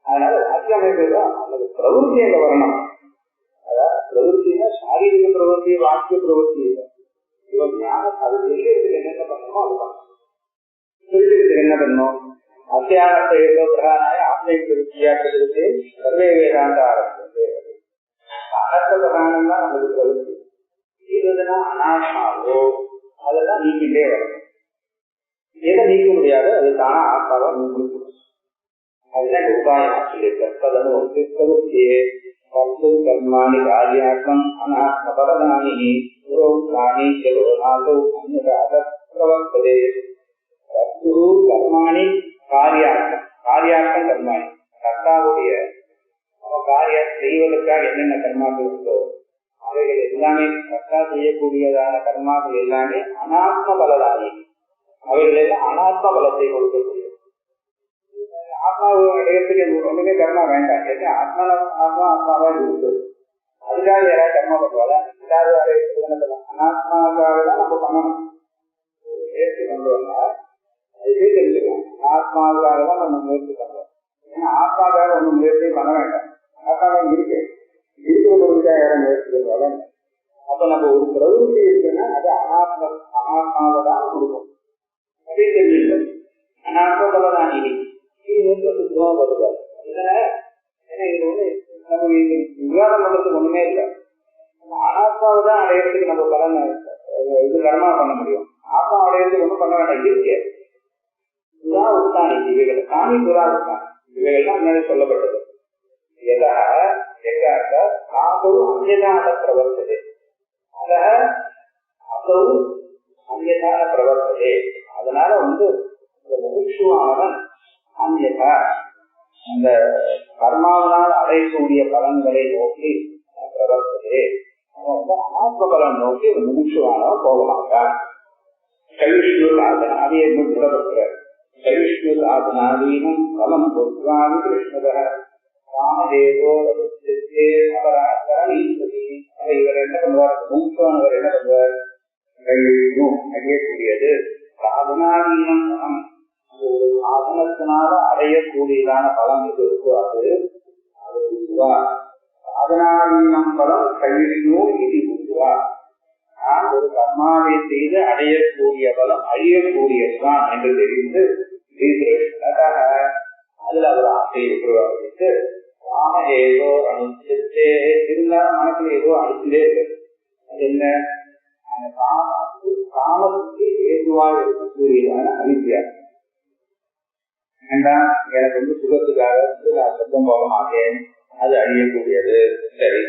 அதனால வாக்கியம் அமைப்பதுதான் அல்லது பிரவருத்தி அங்க வரணும். அதாவது பிரவருத்தினா சாரீரிக பிரவருத்தி, வாக்கிய பிரவருத்தி இல்லை. இவன் ஞானம் அது தெரிகிறதுக்கு என்னென்ன பண்ணணுமோ அதுதான். தெரிஞ்சுக்கிறதுக்கு என்ன பண்ணணும்? அத்தியானத்தை பிரதானாய ஆத்மீக பிரவருத்தியாக்கிறதுக்கு சர்வே வேதாந்த ஆரம்பிச்சு அனர்த்த பிரதானம் தான் நமக்கு பிரவருத்தி. இதுனா அனாத்மாவோ அதெல்லாம் நீக்கிட்டே வரணும். எதை நீக்க முடியாது அது தானா ஆத்மாவா நீங்க. அதுதான் உபாயம் சொல்லியிருக்க. பிரவருத்தியே கர்மாணி காரியாத்மம் அனாத்ம பரதானி புரோக்தானி ஜெகநாதோ அந்நியதாக பிரவர்த்ததே. கர்மாணி காரியார்த்தம், காரியார்த்தம் கர்மாணி கர்த்தாவுடைய காரியம் செய்வதற்காக என்னென்ன கர்மாக்கள் உண்டோ அவைகள் எல்லாமே கர்த்தா செய்யக்கூடியதான கர்மாக்கள் எல்லாமே அனாத்ம பலதானி. அவைகள் எல்லாம் அனாத்ம பலத்தை கொடுக்கக்கூடிய. ஆத்மாவை அடையத்துக்கு ஒண்ணுமே கர்மா வேண்டாம். ஆத்மாவா இருக்கு. அதுக்காக யாராவது கர்மா பண்ணுவாங்க. அனாத்மாவுக்காக தான் நம்ம பண்ணணும். முயற்சி பண்றோம்னா அதுவே தெரிஞ்சுக்கலாம். ஆத்மாவுக்காக தான் நம்ம முயற்சி பண்றோம். ஏன்னா ஆத்மாவுக்காக ஒன்றும் முயற்சி பண்ண வேண்டாம். ஆத்மாவை இருக்கு இருக்கிறதுக்காக யாரும் முயற்சி பண்ணுவாங்க. அப்ப நம்ம ஒரு பிரவருத்தி இருக்குன்னா அது அனாத்மாவை தான் கொடுக்கும். அதே தெரிஞ்சு அனாத்மா பலதான் நீ விவாதம் பண்றதுக்கு ஒண்ணுமே இல்லை. அனாத்மாவை தான் அடையிறதுக்கு நம்ம பலன் இது கர்மா பண்ண முடியும். ஆத்மா அடையிறதுக்கு ஒண்ணும் பண்ண வேண்டாம். இருக்கு புறா உத்தானி இவைகள் சாமி புறா உத்தானி இவைகள்லாம் முன்னாடி சொல்லப்பட்டது. அந்நியதான பிரவர்த்ததே அத அசௌ அந்நியதான பிரவர்த்ததே. அதனால முக்ஷுவானவன் அந்நியதா அந்த கர்மாவனால் அடையக்கூடிய பலன்களை நோக்கி பிரவர்த்ததே. அவன் அனாத்ம பலன் நோக்கி ஒரு முக்ஷுவானவன் போகமாட்டான். கவிஷ்ணு சாதன அதை என்ன சொல்லப்படுகிறார்? கவிஷ்ணு சாதனாதீனம் பலம் பொருளாமி கிருஷ்ணத ராமதேவோ இவர் என்ன பண்ணுவார்? முக்ஷுவானவர் என்ன பண்ணுவார்? கவிஷ்ணு அடையக்கூடியது சாதனாதீனம் பலம், ஒரு சாதனத்தினால அடையக்கூடிய வேண்டியதான பலம் எது இருக்கோ அது உருவா சாதனாதீனம் பலம் கழிவினோ இது உருவா. நான் ஒரு கர்மாவை செய்து அடையக்கூடிய பலம் அழியக்கூடியதுதான் என்று தெரிந்து அதுல அவர் ஆசையை உருவாக்கிட்டு காம ஏதோ அனுப்பிச்சே இருந்தாலும் மனசுல ஏதோ அனுப்பிலே இருக்கு. அது என்ன? அந்த காமத்துக்கு ஏதுவாக இருக்கக்கூடியதான அனுப்பியா வேண்டாம். எனக்கு சுகத்துக்காக நான் சொந்தம் போக மாட்டேன், அது அழியக்கூடியது. சரி,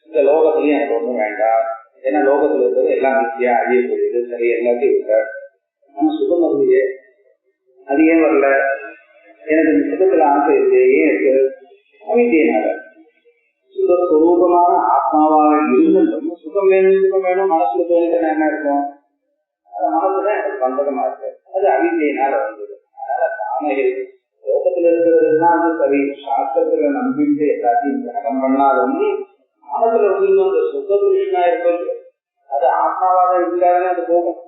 இந்த லோகத்திலையும் எனக்கு ஒன்றும் வேண்டாம், ஏன்னா லோகத்துல இருக்கிறது எல்லாம் நிச்சயா அழியக்கூடியது. சரி, எல்லாத்தையும் இருக்க நம்ம சுகம் வருது, அது ஏன் வரல? எனக்கு இந்த சுகத்துல ஆசை இருக்கு, ஏன் இருக்கு? அமைதியினால. சுகஸ்வரூபமான ஆத்மாவாக இருந்தும் சுகம் வேணும் மனசுல தோணினா என்ன இருக்கும்? மனசுதான் எனக்கு பந்தகமா இருக்கு, அது அவிதையினால வந்தது. அதனால தானே லோகத்துல இருக்கிறதுனா சரி, சாஸ்திரத்துல நம்பிட்டு எல்லாத்தையும் தியாகம் பண்ணாலும் மனசுல அந்த சுக கிருஷ்ணா இருப்பது அது ஆத்மாவாக இருந்தாலும் அது போகும்.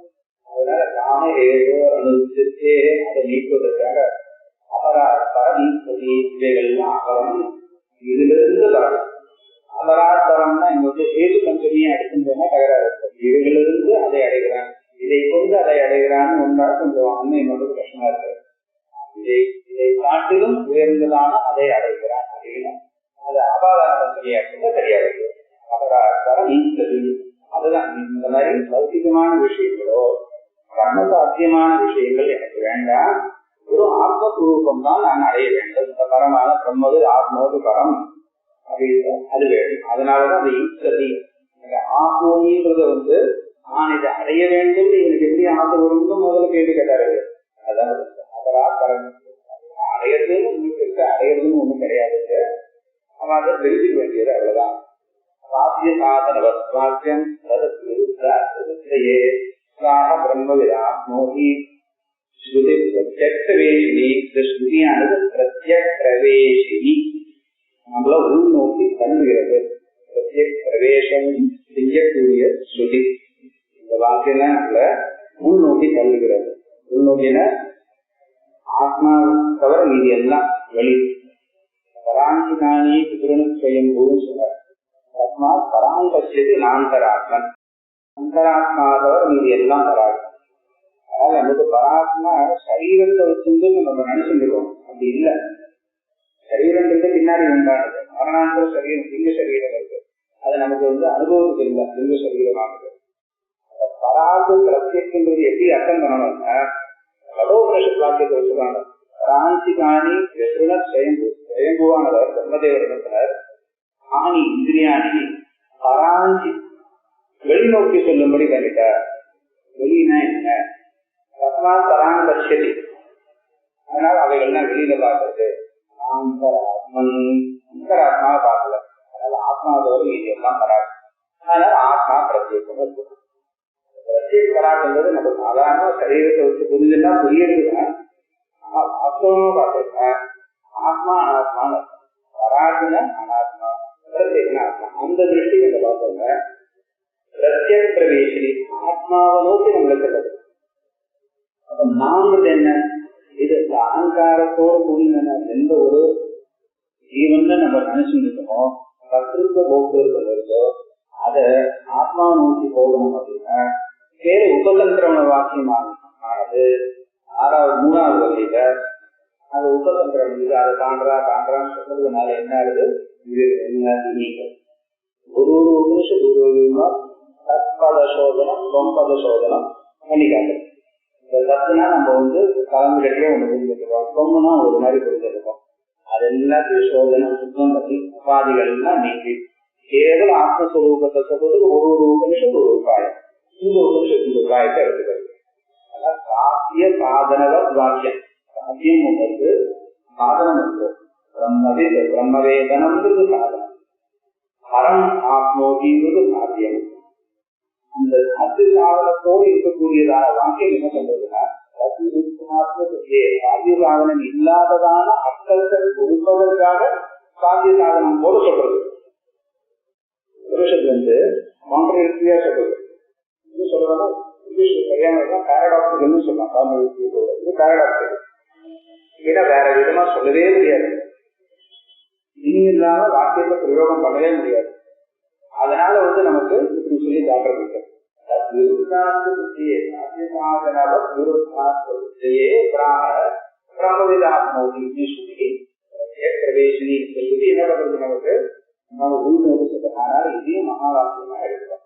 அதனால தானே ஏதோ அனுபவிச்சே அதை நீக்குவதற்காக அபராதம் இவைகள்லாம் அகரம் இதிலிருந்து வரும். அபராதரம்னா இங்க ஏது கம்பெனியை அடிக்கின்றன தகராறு இருக்கு. இவைகளிலிருந்து அதை அடைகிறான், இதை கொண்டு அதை அடைகிறான்னு ஒன்றா கொஞ்சம் அன்னை மட்டும் கஷ்டமா இருக்கு. இதை காட்டிலும் உயர்ந்ததான அதை அடைகிறான் அப்படின்னு அது அபாதார கம்பெனியாக்குங்க சரியாது. அபராதரம் நீக்கிறது அதுதான். இந்த மாதிரி லௌகிகமான விஷயங்களோ கர்ம சாத்தியமான விஷயங்கள் எனக்கு வேண்டாம், ஒரு ஆத்மஸ்வரூபம் தான் நான் அடைய வேண்டும். இந்த பரமான பிரம்மது ஆத்மோது பரம் அப்படின்னு அது வேணும். அதனாலதான் அந்த ஈஸ்வரி ஆத்மோனின்றத நான் இதை அடைய வேண்டும், எனக்கு எப்படி ஆசை வரும்னு முதல்ல கேள்வி கேட்டாரு. அதான் அபராதரம் அடையிறதுன்னு உங்களுக்கு இருக்கு, அடையிறதுன்னு ஒண்ணும் கிடையாது. அவன் அதை தெரிஞ்சுக்க வேண்டியது அவ்வளவுதான். சாத்திய சாதன வாக்கியம் பிரம்மவிதாத்மோகி ஸ்ருதி பிரத்யக்ஷவேஷினி. இந்த ஸ்ருதியானது பிரத்யக்ஷவேஷினி, நம்மள உள்நோக்கி தள்ளுகிறது. பிரத்யக்ஷவேஷம் செய்யக்கூடிய ஸ்ருதி. இந்த வாக்கியம் தான் நம்மள உள்நோக்கி தள்ளுகிறது. உள்நோக்கின ஆத்மா தவிர மீதி எல்லாம் வெளி. பராஞ்சிகானி சுயம் குரு சொன்னார். ஆத்மா பராங்கட்சியது நாந்தராத்மன். அந்தராத்மா தவிர மீதி எல்லாம் வராது. அதனால நமக்கு பராத்மா சரீரத்தை வச்சிருந்து நம்ம நினைச்சுருக்கோம், அப்படி இல்லை. சரீரன்றது பின்னாடி உண்டானது. மரணாந்திர சரீரம் லிங்க சரீரம் இருக்கு, அது நமக்கு அனுபவத்துக்கு இல்லை, லிங்க சரீரமானது. பராது பிரத்யக்ஷன்றது எப்படி அர்த்தம் பண்ணணும்னா கடோபனிஷத் வாக்கியத்தை வச்சுக்காங்க. பராஞ்சிகானி சுயம்புவானவர் பிரம்மதேவர் ஆணி இந்திரியாணி பராஞ்சி வெளிநோக்கி சொல்லும்படி பண்ணிட்டார். வெளினா என்ன? பராங்கட்சதி. அதனால அவைகள்லாம் வெளியில பார்க்கறது. அந்தராத்மாவை பார்க்கல, அதனால ஆத்மாவோடு இது எல்லாம் பராது. அதனால ஆத்மா பிரத்யேகம். பிரத்யேக பராதுன்றது நம்ம சாதாரண சரீரத்தை வச்சு புரிஞ்சுன்னா புரியுதுதான். வாஸ்தவமா பார்த்தா ஆத்மா அனாத்மா, பராதுன அனாத்மா, பிரத்யேக ஆத்மா. அந்த திருஷ்டி நீங்க பார்த்தோங்க. பிரத்யேக பிரவேசி ஆத்மாவை நோக்கி நம்மளுக்கு உள்ளது. அப்ப நான்கு என்ன? இது அகங்காரத்தோடு கூடின எந்த ஒரு ஜீவன் நம்ம நினைச்சுட்டு இருக்கோம், கத்திருக்க போக்குவரத்து இருக்கோ அதை ஆத்மாவை நோக்கி போகணும் அப்படின்னா வேறு உபசந்திரம வாக்கியமானது 3வது வகையில அது உபசந்திரம். இது அதை தாண்டான்னு சொல்றதுனால என்ன ஆகுது? இது என்ன நீங்க ஒரு உபனிஷம் தற்பத சோதனம் தொம்பத சோதனம் பண்ணிக்காங்க. இந்த தப்புனா நம்ம கலந்துகிட்டே ஒண்ணு புரிஞ்சுக்கிறோம், தொம்முனா ஒரு மாதிரி புரிஞ்சிருக்கோம். அது எல்லாத்தையும் சோதனை சுத்தம் பற்றி உபாதிகள் எல்லாம் நீக்கி கேவல ஆத்மஸ்வரூபத்தை சொல்றதுக்கு ஒரு உபனிஷம் ஒரு உபாயம். இந்த உபனிஷம் இந்த உபாயத்தை எடுத்துக்கிறது. அதான் சாத்திய சாதனவர் வாக்கியம். சாத்தியம் ஒன்று, சாதனம் ஒன்று. பிரம்மவேதனம்ன்றது சாதனம், ஹரம் ஆத்மோகின்றது சாத்தியம். அந்த சாத்திய சாதனத்தோடு இருக்கக்கூடியதான வாக்கியம் என்ன சொல்றதுன்னா சாத்திய சாதனம் இல்லாததான அர்த்தங்கள் கொடுப்பதற்காக சாத்திய சாதனம் போல சொல்றது. புருஷத்து கான்ட்ரடிக்டரியா சொல்றது. இது சொல்றதுன்னா இங்கிலீஷ் சரியான பேரடாக்ஸ் சொல்லலாம். இது பேரடாக்ஸ். ஏன்னா வேற விதமா சொல்லவே முடியாது. இனி இல்லாம வாக்கியத்தை பிரயோகம் பண்ணவே முடியாது. அதனால நமக்கு இப்படி சொல்லி தாக்கி பிரவேசினி சொல்லி என்ன பண்றது நமக்கு நம்ம உள்நோக்கு சொல்றதுனால இதையும் மகாவாக்கியமா எடுக்கிறோம்.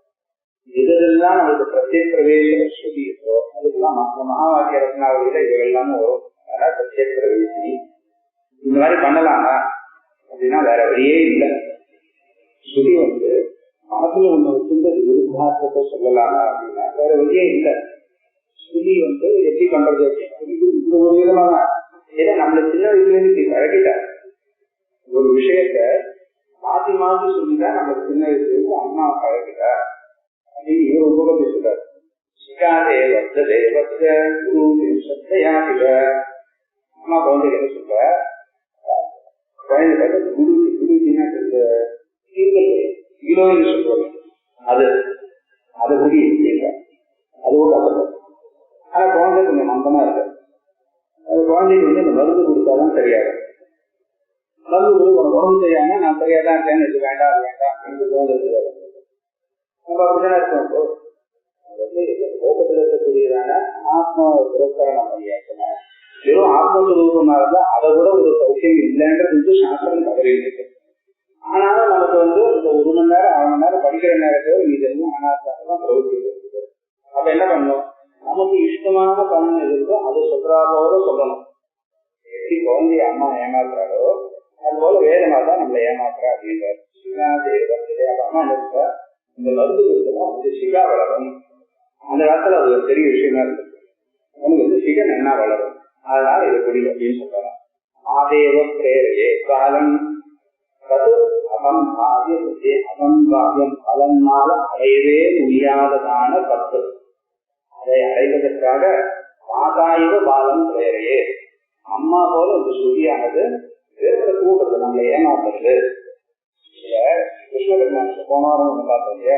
இதெல்லாம் நமக்கு பிரத்யேக பிரவேச ஸ்ருதி இருக்கோ அதுக்கெல்லாம் மகாவாக்கிய ரத்னாவளியில இது எல்லாமே வரும். அதனால பிரத்யேக பிரவேசினி இந்த மாதிரி பண்ணலாமா அப்படின்னா வேற வழியே இல்லை. ஸ்ருதி மனசுல ஒண்ணு வச்சிருந்து விருத்தார்த்தத்தை சொல்லலாமா அப்படின்னா வேற வழியே இல்லை. ஸ்ருதி எப்படி பண்றது இந்த ஒரு விதமான ஏன்னா நம்மள சின்ன வயசுல இருந்து பழகிட்டார். ஒரு விஷயத்த மாத்தி மாத்தி சொல்லிதான் நம்மளுக்கு சின்ன வயசுல இருந்து அம்மா பழகிட்டா அப்படின்னு இவர் உபகத்தை சொல்றாரு. சிகாதே வர்த்ததே வர்த்த குரு சத்தையாகிற அம்மா குழந்தைக்கு என்ன சொல்ற குழந்தை பார்த்து குருஜின்னா ஹீரோயின் சொல்றாங்க. அது முடியும் அதுவும் கஷ்டம். ஆனா குழந்தை கொஞ்சம் மந்தமா இருக்கு. அது குழந்தைக்கு இந்த மருந்து கொடுத்தாதான் சரியாது. மருந்து உனக்கு உடம்பு செய்யாம நான் சரியாதான் இருக்கேன்னு இது வேண்டாம் அது வேண்டாம் அப்படின்னு குழந்தை இருக்காது. நம்ம அப்படிதான் இருக்கோம். லோகத்தில் இருக்கக்கூடியதான ஆத்ம புரஸ்கரணம் பண்ணியாச்சுன்னா வெறும் ஆத்மஸ்வரூபமா இருந்தா அதை விட ஒரு சௌக்கியம் இல்லைன்றது சாஸ்திரம் தவறிட்டு. ஆனாலும் நமக்கு இந்த 1 மணி நேரம் 1/2 மணி நேரம் படிக்கிற நேரத்தில் இதெல்லாம் அனாத்தான் பிரவர்த்தி. அப்ப என்ன பண்ணணும், நமக்கு இஷ்டமான பணம் இருக்கோ அதை சொல்றாதோட சொல்லணும். எப்படி குழந்தைய அம்மா ஏமாத்துறாரோ அதுபோல வேதமா தான் நம்மளை ஏமாத்துறா அப்படின்றாரு. அப்ப அம்மா என்ன இந்த மருந்து கொடுத்தோம் அது சிகா வளரும். அந்த காலத்துல அது ஒரு பெரிய விஷயமா இருக்கு. உனக்கு சிகை நன்னா வளரும், அதனால இதை குடி அப்படின்னு சொல்றாங்க. ஆதேவ பிரேரையே காலம் அகம்பாகியம் பலனால அடையவே முடியாததான பத்து. அதை அடைவதற்காக மாதாயிவ பாலம் பிரேரையே அம்மா போல ஒரு சுதியானது கூடுறது நம்மளை ஏமாத்துறது. கிருஷ்ண பெருமானுக்கு போனாலும் ஒண்ணு பார்த்தீங்க.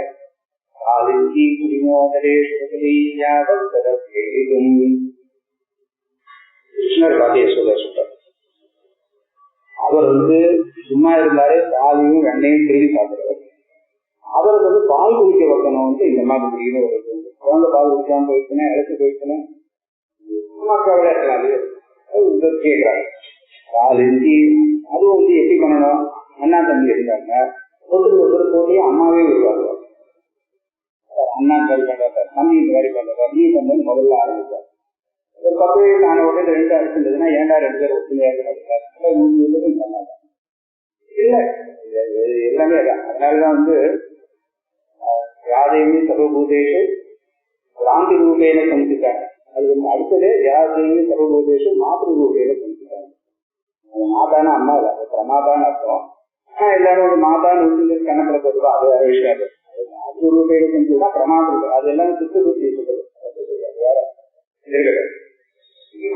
கிருஷ்ணர் பாட்டிய சொல்றார். அவர் சும்மா இருந்தாலே பாலையும் வெண்ணையும் திரும்பி சாப்பிடுறாரு. அவருக்கு பால் குடிக்க வைக்கணும் இந்த மாதிரி முடியுது. குழந்தை பால் குடிக்காம போயிடுச்சுன்னா இழைச்சு போயிடுச்சுன்னா அம்மாக்காவில இருக்கலாம் கேட்கிறாங்க. பால் இஞ்சி அதுவும் எப்படி பண்ணணும், அண்ணா தம்பி இருந்தாங்க ஒருத்தர் போட்டி அம்மாவே உருவாக்குவாங்க. அண்ணா இந்த மாதிரி பண்றாரு, தம்பி இந்த மாதிரி பண்றாரு, நீ பண்றது முதல்ல ஆரம்பிப்பார். ஒரு 10 வயசு ஆன உடனே 2 அடிச்சுருந்ததுன்னா ஏன்டா 2 பேர் ஒத்துமையாக இல்ல எல்லாமே அதான். அதனாலதான் யாதையுமே சர்வபூதேஷு கிராந்தி ரூபேன சமைச்சிட்டாங்க. அது அடுத்தது யாதையுமே சர்வபூதேஷு மாத்திரு ரூபேன சமைச்சிட்டாங்க. மாதான அம்மா இல்ல, பிரமாதான்னு அர்த்தம். ஆனா எல்லாரும் மாதான்னு வந்து கணக்கில் போட்டுருவா, அது வேற விஷயம். அது மாத்திரு ரூபேன செஞ்சுன்னா பிரமாதம் அது எல்லாமே சுத்து புத்தி சொல்றது வேற இருக்கட்டும்.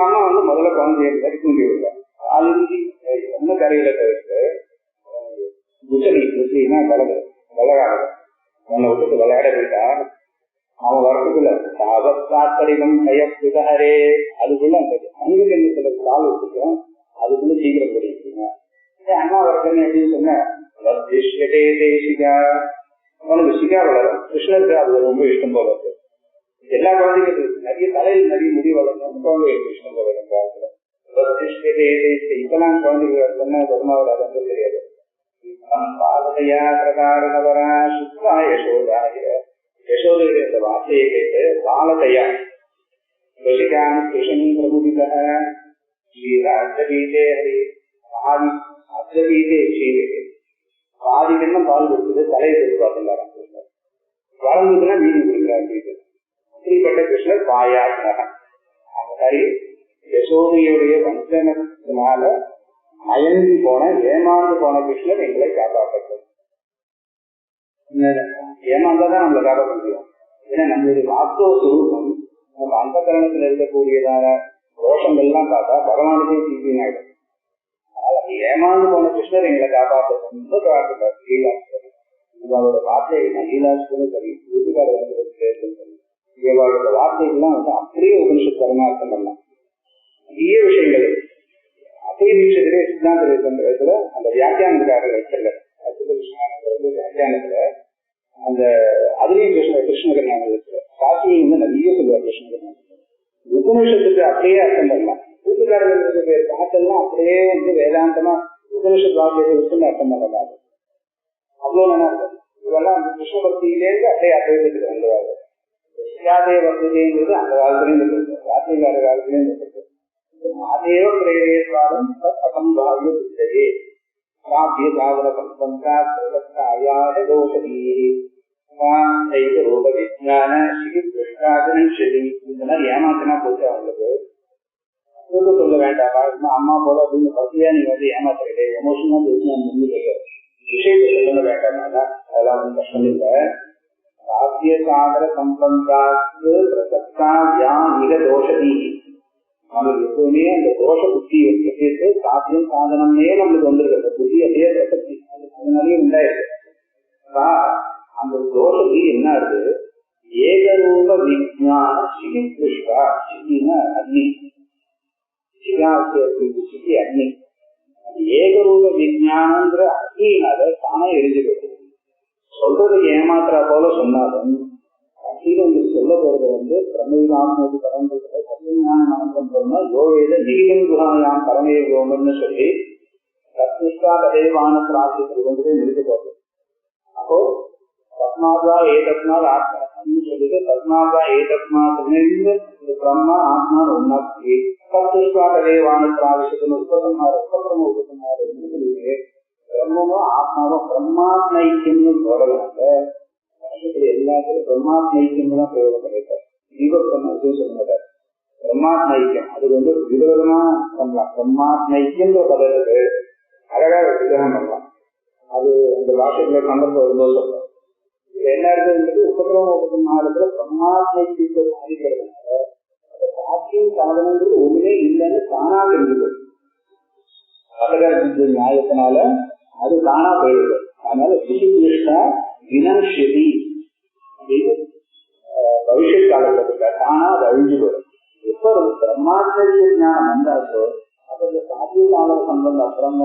அம்மா முதல்ல குழந்தைய தூண்டி விடுவாங்க. அழுதி ஒண்ணு கரையில தவிர்த்து குசலினா விளையாடுறது உன்னை விட்டுட்டு விளையாட போயிட்டா அவன் வரத்துக்குள்ள சாத்தடிகம் பயப்புதரே அதுக்குள்ள அந்த அங்குல கால் வச்சுக்கும் அதுக்குள்ள சீக்கிரம் படிக்கிறீங்க. அண்ணா வரக்கன்னு அப்படின்னு சொன்ன தேசிகா அவனுக்கு சிகா வளரும். கிருஷ்ணருக்கு அது ரொம்ப இஷ்டம் போல இருக்கு. எல்லா குழந்தைகளும் நிறைய தலையில் நிறைய முடி வளர்ந்தோம் குழந்தைகளுக்கு இஷ்டம் போல காலத்துல இப்பெல்லாம் குழந்தைகள் சொன்ன பெருமா வராது தெரியாது. யசோதையுடைய இந்த வார்த்தையை கேட்டு பாலதையா ருஷிகாம் கிருஷ்ணன் பிரபுதிதே ஹரி ஆதி அர்த்தபீதே ஸ்ரீதே ஆதிக்கெல்லாம் பால் கொடுத்தது தலையை கொடுப்பாங்க. வளர்ந்ததுன்னா மீதி கொடுக்குறாங்க. அப்படிப்பட்ட கிருஷ்ணர் பாயாத்மக. அந்த மாதிரி யசோதையுடைய வஞ்சனத்தினால மயங்கி போன ஏமாந்து போன கிருஷ்ணர் எங்களை காப்பாற்றட்டும். ஏமாந்தாதான் நம்மளை காப்பாற்ற முடியும். ஏன்னா நம்மளுடைய வாஸ்தவ சுரூபம் நம்ம அந்த கரணத்துல இருக்கக்கூடியதான ரோஷங்கள்லாம் பார்த்தா பகவானுக்கே தீபின் ஆயிடும். ஏமாந்து போன கிருஷ்ணர் எங்களை காப்பாற்றட்டும். லீலாஸ்கர் இவளோட வார்த்தை லீலாஸ்கரும் சரி வீட்டுக்காரர் இவளோட வார்த்தைகள்லாம் அப்படியே உபனிஷத் கருணார்த்தம் பண்ணலாம். நிறைய விஷயங்கள் தீட்சிதரே சித்தாந்த வேதத்துல அந்த வியாக்கியானத்துக்காக வச்சல வியாக்கியானத்துல அந்த அதுலயும் கிருஷ்ணகர்ணாங்க வச்சுல காசியை நிறைய சொல்லுவார் கிருஷ்ணகர்ணாங்க. உபநிஷத்துக்கு அப்படியே அர்த்தம் பண்ணலாம். கூட்டுக்காரர்களுக்கு காத்தெல்லாம் அப்படியே வேதாந்தமா உபநிஷத் வாக்கியத்தை வச்சுன்னு அர்த்தம் பண்ணலாம். அவ்வளவு நல்லா இருக்கும். இதெல்லாம் கிருஷ்ண பக்தியிலேருந்து அப்படியே அத்வைதத்துக்கு வந்துவாங்க. சியாதே வசதிங்கிறது அந்த காலத்திலையும் இருக்கு, ராத்திரிகார காலத்திலையும் இருக்கு. அதேவ பிரேரேஸ்வரம் அசம்பாவிய புத்தகே காவிய சாதன சம்பந்தாயோஷதி ரூப விஜான ஸ்ரீ கிருஷ்ணாதனம் ஸ்ரீ இந்த மாதிரி ஏமாத்தினா போச்சு அவங்களுக்கு. சொல்ல வேண்டாம் அம்மா போல அப்படின்னு பசியா நீங்க ஏமாத்துறீங்க, எமோஷனா பேசினா முன்னுக்கு விஷயத்தை சொல்ல வேண்டாம். அதெல்லாம் ஒன்றும் கஷ்டம் இல்லை. காவிய சாதன சம்பந்தாத்து பிரசக்தா மிக தோஷதி. நம்மளுக்கு எப்பவுமே அந்த தோஷ புத்தி வச்சுட்டு சாத்தியம் சாதனமே நம்மளுக்கு வந்துருக்கு. புத்தி அப்படியே பிரசக்தி அதனாலேயே உண்டாயிருக்கு. அந்த தோஷ புத்தி என்ன இருக்கு? ஏகரூப விஜான ஸ்ரீ கிருஷ்ணா ஸ்ரீனா அக்னி ஸ்ரீ அக்னி ஏகரூப விஜானங்கிற அக்னினால தானே எரிஞ்சுக்கிறது. சொல்றது ஏமாத்துறா போல சொன்னாலும் அக்னிக்கு சொல்ல போறது பிரம்மவிதாத்மதி பரம்பரை சத்தியஞான மந்திரம் சொன்னா யோகேத நீலம் குணாயாம் பரமே யோகம்னு சொல்லி சத்னிஷ்டா ததேவான பிரார்த்திக்கிறது நிறுத்தி போகுது. அப்போ தஸ்மாதா ஏதஸ்மாத் ஆத்மா சொல்லிட்டு தஸ்மாதா ஏதஸ்மாத் பிரம்மா ஆத்மா ஒன்னா சத்னிஷ்டா ததேவான பிரார்த்திக்கணும். உபசம்மாறு சொல்லிட்டு பிரம்மமும் ஆத்மாவும் பிரம்மாத்மைக்கியம்னு சொல்லலாங்க. எல்லாத்துக்கும் பிரம்மாத்மைக்கியம் தான் பிரயோகம் பண்ணிருக்காரு. ஜீவபிரம்மத்தையும் சொல்லுங்க பிரம்மாத்மைக்கியம். அது விதவிதமா பண்ணலாம். பிரம்மாத்மைக்கியன்ற பதத்துக்கு அழகா விதகம் பண்ணலாம். அது அந்த வாக்கியங்களை சந்தர்ப்பம் வரும்போது சொல்லலாம். இது என்ன இருக்குன்றது உபகிரமத்துல பிரம்மாத்மைக்கியத்தை சாதிக்கிறதுனால அந்த சாத்தியம் சாதனங்கிறது ஒண்ணுமே இல்லைன்னு தானா தெரிஞ்சுது. பதகர் நியாயத்தினால அது தானா போயிடுது. அதனால ஸ்ரீகிருஷ்ணா வினஷ்யதி அப்படின்னு பவிஷ்யத் காலத்துல தானா அது அழிஞ்சு போயிடும். எப்ப பிரம்மாத்மீய ஞானம் வந்தாச்சோ அப்ப இந்த சாத்திய கால சம்பந்தம் அப்புறம்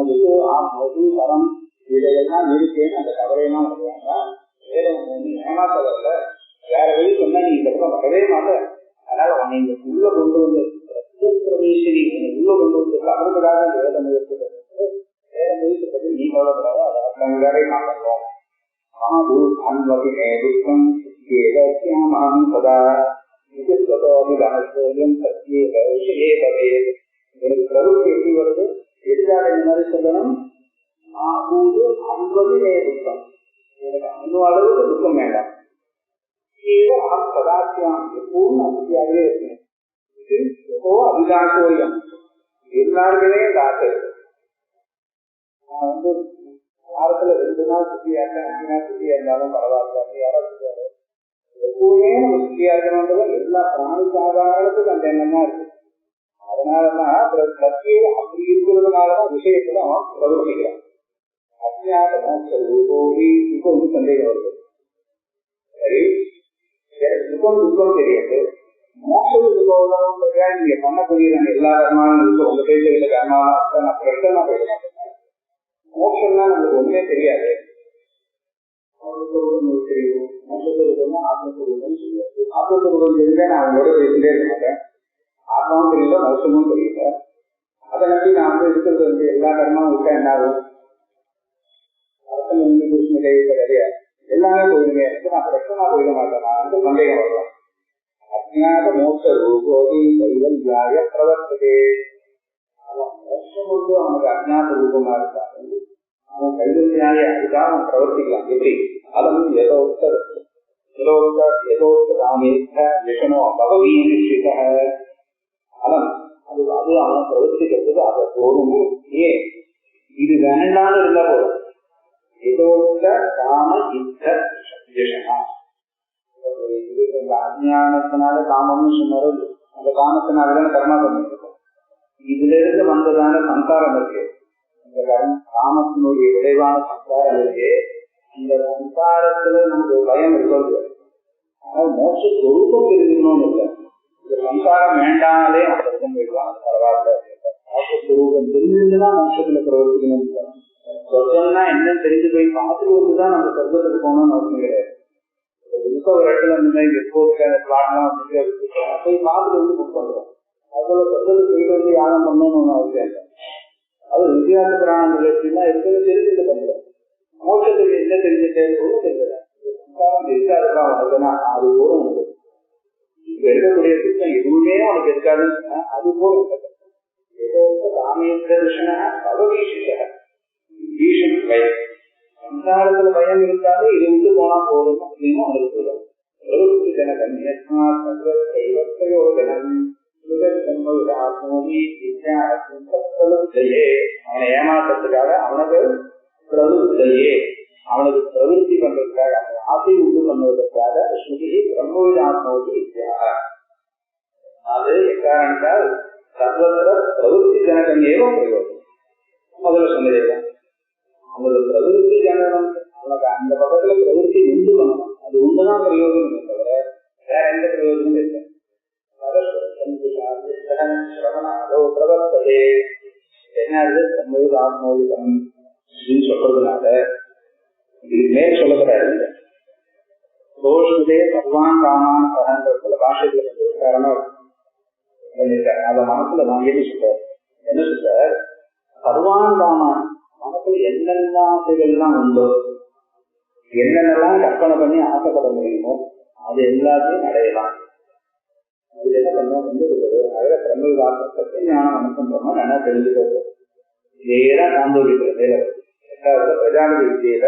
ஆத்மது பரம் இதையெல்லாம் இருக்கேன்னு அந்த கவலையெல்லாம் வருவாங்க. ஏமாத்தவர்ல வேற வழி சொன்னா நீ இந்த பக்கம் வரவே மாட்ட. அதனால உன்னை இங்க உள்ள கொண்டு வந்து பிரதேசரி உள்ள கொண்டு வந்து கவலைப்படாத வேத முயற்சி வேற முயற்சி பற்றி நீ கவலைப்படாத அதை வேலை மாற்றோம். எனக்கு பிரபுக்கு எப்படி வருது? எதிராக இந்த மாதிரி சொல்லணும். துக்கம் எனக்கு இன்னும் அளவுக்கு துக்கம் வேண்டாம். சதாசியம் எப்பவும் அப்படியாகவே இருக்கேன். எப்போ அபிலாஷோயம் எல்லாருக்குமே இந்த ஆசை இருக்கு. நான் வாரத்துல 2 நாள் சுத்தியா இருக்கேன், 5 நாள் சுத்தியா இருந்தாலும் பரவாயில்ல. யாராவது எப்பவுமே நம்ம சுத்தியா இருக்கணும்ன்றது எல்லா பிராணி சாதாரணத்துக்கு அந்த எண்ணம் தான் இருக்கு. அதனாலதான் சத்தியை அப்படி இருக்கிறதுனாலதான் விஷயத்துல அவன் பிரவர்த்திக்கிறான். அஜ்ஞாத இப்போ சந்தேகம் வருது. சரி, துக்கம் தெரியாது. மோட்சத்துக்கு போகணும் நீங்க பண்ணக்கூடிய எல்லா கர்மாவும் உங்க பேசுகிற கர்மாவா நான் பிரச்சனை போயிட மாட்டேன். மோட்சம்னா நமக்கு ஒண்ணுமே தெரியாது. தெரியும் மோட்சத்துக்கு ஆத்மஸ்வரூபம் தெரியாது. ஆத்மஸ்வரூபம் தெரிஞ்சா நான் அவங்களோட பேசிட்டே இருக்க மாட்டேன். ஆத்மாவும் தெரியல, மோட்சமும் தெரியல. அதை நம்பி நான் இருக்கிறது எல்லா கர்மாவும் விட்டா என்ன ஆகும்? அரசன் கிருஷ்ண கிடையாது எல்லாமே போயிடுங்க. எனக்கு நான் பிரச்சனை போயிட மாட்டேன். நான் சந்தேகம் வரலாம். அஜ்ஞாத மோட்ச ரூபோதி கைவல்யாய பிரவர்த்ததே. அவன் மோட்சம் கொண்டு அவனுக்கு அஜ்ஞாத ரூபமா இருக்கான். அவன் கைவல்யாய அதுக்காக அவன் பிரவர்த்திக்கலாம். எப்படி அதன் அது அவன் பிரவர்த்திக்கிறதுக்கு அதை போதும். ஏன் இது வேண்டான்னு இருந்தா போதும். அஜ்ஞானத்தினால காமம்னு சொன்னாரோ அந்த காமத்தினாலதான் கர்மா பண்ணிட்டு இருக்கோம். இதுல இருந்து வந்ததான சம்சாரம் இருக்கு. இந்த காமத்தினுடைய விளைவான சம்சாரம் இருக்கு. இந்த சம்சாரத்துல நமக்கு பயம் இருக்கிறது. ஆனால் மோட்ச சொரூபம் தெரிஞ்சுக்கணும்னு இல்லை. இந்த சம்சாரம் வேண்டாமலே அந்த விதம் போயிடுவாங்க. பரவாயில்ல ஆத்மஸ்வரூபம் தெரிஞ்சுதான் மோட்சத்துல பிரவர்த்திக்கணும். சொர்க்கம்னா என்னன்னு தெரிஞ்சு போய் பார்த்துட்டு வந்துதான் நம்ம சொர்க்கத்துக்கு போகணும்னு அவசியம் கிடையாது. புக்க ஒரு இடத்துல இந்த எப்போது பிளாட்லாம் வச்சுட்டு போய் பார்த்துட்டு வந்து புக் பண்றோம். அதோட சொர்க்கத்துக்கு போயிட்டு வந்து யாகம் பண்ணணும்னு அவசியம் இல்லை. அது வித்தியாச பிராணங்கள் எப்படின்னா இருக்கிறது தெரிஞ்சுட்டு பண்றோம். மோட்சத்துக்கு என்ன தெரிஞ்சுட்டு ஒன்றும் தெரியல. இருக்காதுதான் வருதுன்னா அது போதும். இப்ப இருக்கக்கூடிய திட்டம் எதுவுமே அவனுக்கு இருக்காதுன்னு சொன்னா அது போதும். ஏதோ ராமேந்திர பயம் சம்சாரத்துல பயம் இருந்தாலும் இது விட்டு போனா போதும் அப்படின்னு அவனுக்கு சொல்லும். அவனை ஏமாற்றத்துக்காக அவனுக்கு பிரவருத்தையே அவனுக்கு பிரவருத்தி பண்றதுக்காக அந்த ஆசை உண்டு பண்ணுவதற்காக ஸ்ருதி பிரம்மோதாத்மோதி வித்யா. அது எக்காரணத்தால் சர்வத்திர பிரவருத்தி ஜனகம் ஏவம் பிரயோஜனம். முதல்ல சொன்னதேதான் அவங்களுக்கு பிரவருத்தி ஜனகம். அவனுக்கு அந்த பக்கத்துல பிரவருத்தி உண்டு பண்ணணும். அது உண்டுதான் பிரயோஜனம் தவிர வேற எந்த பிரயோஜனமும் இல்லை. பிரவர்த்ததே என்னது பிரம்மோதாத்மோதிகம் அப்படின்னு சொல்றதுனால இது மேல் சொல்லப்படாது. தோஷுதே பகவான் ராமான் பகன்றதுல பாஷைகளை கொஞ்சம் காரணம் அத மனசுல வாங்கிட்டு சொல்றாரு. என்ன சொல்றார்? பகவான் ராமான் மனசுல என்னென்ன ஆசைகள்லாம் உண்டோ, என்னென்னலாம் கற்பனை பண்ணி ஆசைப்பட முடியுமோ அது எல்லாத்தையும் அடையலாம். இது என்ன பண்ணோம் வந்து அழக பிரம்மோதாத்மத்தை ஞானம் அனுப்போமா நல்லா தெரிஞ்சுக்கோ. இதேதான் சாந்தோடிக்கிற பிரஜாபதி வித்தியில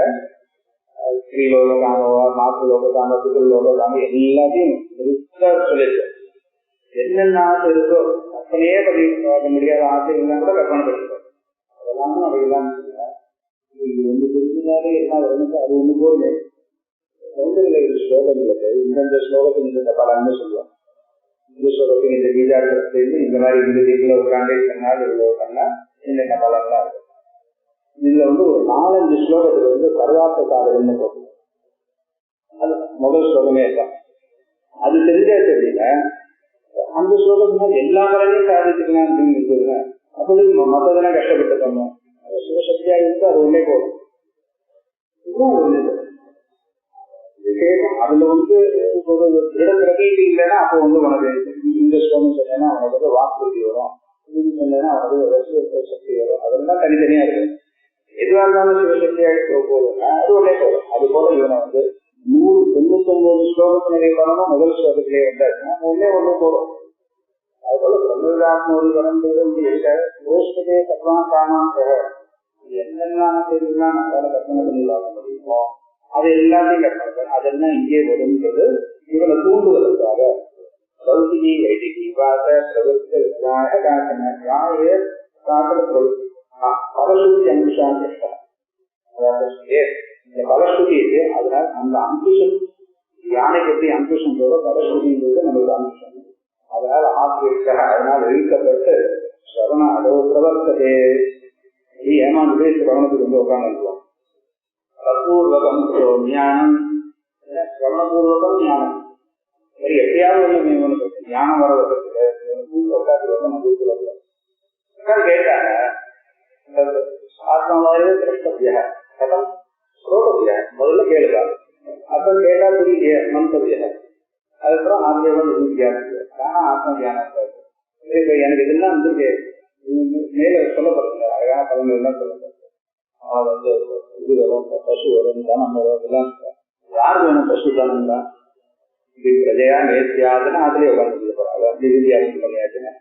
ஸ்ரீலோக காமவா மாத்ருலோக காம பித்ருலோக காம எல்லாத்தையும் சொல்லியிருக்கு. என்னென்ன ஆசை இருக்கோ அத்தனையே பண்ண முடியாத ஆசைகள்லாம் கூட கற்பனை பண்ணிருக்கோம். அதெல்லாம் அவையெல்லாம் இது ஒண்ணு தெரிஞ்சுனாலே என்ன வருது அது ஒண்ணு போதுமே. ஸ்லோகம் இல்லை இந்தந்த ஸ்லோகத்தை இந்த பலன்னு சொல்லுவோம். இந்த ஸ்லோகத்துக்கு இந்த பீஜாட்சத்திலிருந்து இந்த மாதிரி இந்த வீட்டுல உட்காந்து சொன்னால் இவ்வளவு பண்ணா என்னென்ன பலன்லாம் இருக்கும். இதுல வந்து ஒரு 4-5 ஸ்லோகத்துல வந்து சர்வார்த்த சாதகம்னு போகும். அது முதல் ஸ்லோகமே இருக்கான். அது தெரிஞ்சாச்சு அப்படின்னா அந்த ஸ்லோகம் எல்லா பலனையும் சாதிச்சுக்கலாம் அப்படின்னு இருக்குதுங்க. அப்படி மற்றதெல்லாம் கஷ்டப்பட்டுக்கணும். சிவசக்தியா இருக்கு அது ஒன்னே போதும். அதுல வந்து பிரதீதி இல்லைன்னா அப்போ வந்து உனக்கு இந்த ஸ்லோகம் சொன்னா அவனுக்கு வந்து வாக்குறுதி வரும், இது சொன்னா அவனுக்கு ரசிக சக்தி வரும். அதெல்லாம் தனித்தனியா இருக்கு. எதுவாக இருந்தாலும் சிவசக்தியா போதும்னா அது ஒன்னே போதும். அது போல இவனை வந்து 199 ஸ்லோகத்தினுடைய பலனும் முதல் ஸ்லோகத்திலே வந்தாச்சுன்னா ஒன்னே ஒண்ணு போதும். அது போல பிரம்மோதாத்மோதி பலன்றது சத்வான் காமான் என்னென்ன செய்திலாம் நம்மளால கற்பனை பண்ணி பார்க்க முடியுமோ அது எல்லாத்தையும் கற்பனை அதெல்லாம் இங்கே வரும்ன்றது இவனை தூண்டுவதற்காக சௌதிகி வைதிகி வாச பிரவருத்தி காசன ராய காசன பிரவருத்தி பலஸ்ருதி அங்குஷான் இந்த பலஸ்ருதி இருக்கு. அதனால அந்த அங்குஷம் யானைக்கு எப்படி அங்குஷம் போதோ பலஸ்ருதின்றது நம்மளுக்கு அங்குஷம். அதனால ஆசிரியர் அதனால் எழுக்கப்பட்டு சரண அதோ பிரவர்த்ததே ஏமாந்து சிரவணத்துக்கு வந்து உட்காந்துருவோம். தற்பூர்வகம் ஞானம் சிரவணபூர்வகம் ஞானம் சரி எப்படியாவது ஒண்ணு ஞானம் வர உட்காந்து கேட்டாங்க. ஆத்மாவாயே திரஷ்டவிய கதம் ஸ்ரோதவிய முதல்ல கேளுக்கா. அப்ப கேட்டா புரியலையே மந்தவிய. அதுக்கப்புறம் ஆத்மீயம் தியானம் ஆனா ஆத்ம தியானம் இப்ப எனக்கு இதெல்லாம் வந்து மேல சொல்லப்படுங்க அழகான பலன்கள் எல்லாம் சொல்லுங்க. வந்து இது வரும் பசு வரும் தனம் வரும் எல்லாம் யாரு வேணும் பசு தனம் தான் இது பிரஜையா நேர்த்தியாதுன்னா அதுலயே உட்காந்து போறாங்க. அப்படி இறுதியாக பண்ணியாச்சுன்னா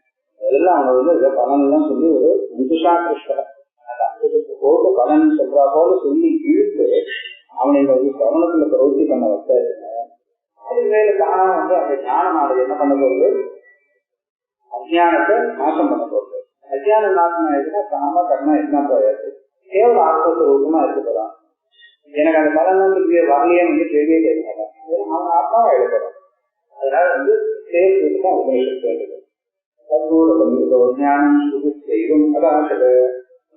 அதெல்லாம் அவங்க வந்து பலன் எல்லாம் சொல்லி ஒரு முதுஷா கிருஷ்ணர் அந்த அங்குஷத்துக்கு போட்டு பலன் சொல்றா போல சொல்லி இழுத்து அவனை வந்து கவனத்துல பிரவர்த்தி பண்ண வச்சாச்சுன்னா அது மேல தானா வந்து அந்த ஞானமானது என்ன பண்ண போகுது அஜ்ஞானத்தை நாசம் பண்ண போகுது. அஜ்ஞான நாசம் ஆயிடுச்சுன்னா காம கர்மா என்ன போயாது கேவல ஆத்மஸ்வரூபமா இருக்கப்படான். எனக்கு அந்த பலன் வரலையே வந்து கேள்வியே கேட்க மாட்டான். அவன் ஆத்மாவை எழுதப்படும். அதனால வந்து சேர்த்து தான் உபனிஷத்து வேண்டியது. செய்யும் அதாசக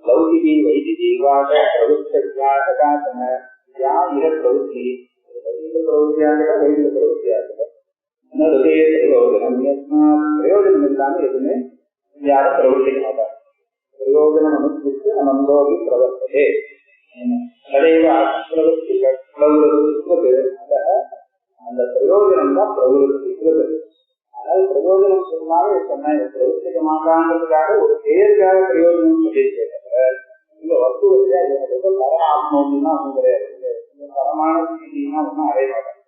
லௌகிகி வைதிகி வாச பிரவருத்தன யா இர பிரவருத்தி பிரவருத்தியாக வைதிக பிரவருத்தியாக பிரயோஜனம் இல்லாம எதுவுமே யாரும் பிரவர்த்திக்க மாட்டாங்க. பிரயோஜனம் அனுப்பிச்சு நந்தோகி பிரவர்த்ததே தடைவ பிரவர்த்தி பிரவருத்திக்கு அந்த பிரயோஜனம் தான் பிரவருத்திக்கிறது. அதாவது பிரயோஜனம் சொன்னாலே சொன்ன பிரவர்த்திக்க மாட்டாங்கிறதுக்காக ஒரு பேருக்காக பிரயோஜனம் சொல்லியிருக்க இந்த வஸ்துவத்தை பர ஆத்மோன்னா ஒன்றும் கிடையாது. பரமான ஸ்திதினா ஒன்றும் அடைய மாட்டாங்க.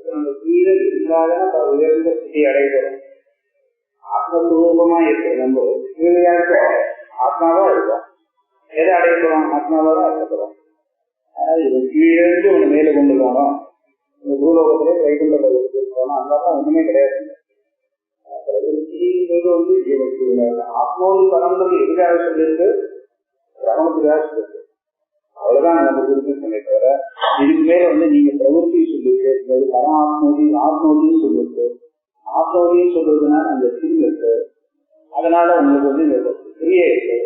நம்ம கீழே இருந்தாலும் உயர்ந்த ஸ்திதி அடைகிறோம். ஆத்மஸ்வரூபமா இருக்கு. நம்ம கீழையாக்க ஆத்மாவா இருக்கும். எதை அடைக்கிறோம்? ஆத்மாவா தான் அடைக்கிறோம். அதாவது இது கீழே இருந்து ஒன்று மேலே கொண்டு போனோம். இந்த பூலோகத்திலே வைகுண்ட போனோம். அதெல்லாம் ஒண்ணுமே கிடையாது. ஆத்மோதி பரம்பரை எதுக்காக சொல்லிருக்கு? கிரமத்துக்காக சொல்லிருக்கு. அவ்வளவுதான் நம்ம குறித்து சொன்ன தவிர இதுக்கு மேல நீங்க பிரவருத்தி சொல்லிருக்கு. பரமாத்மோதி ஆத்மோதின்னு சொல்லிருக்கு. ஆத்மோதின்னு சொல்றதுனால அந்த சில் இருக்கு. அதனால உங்களுக்கு கிரியை இருக்கு.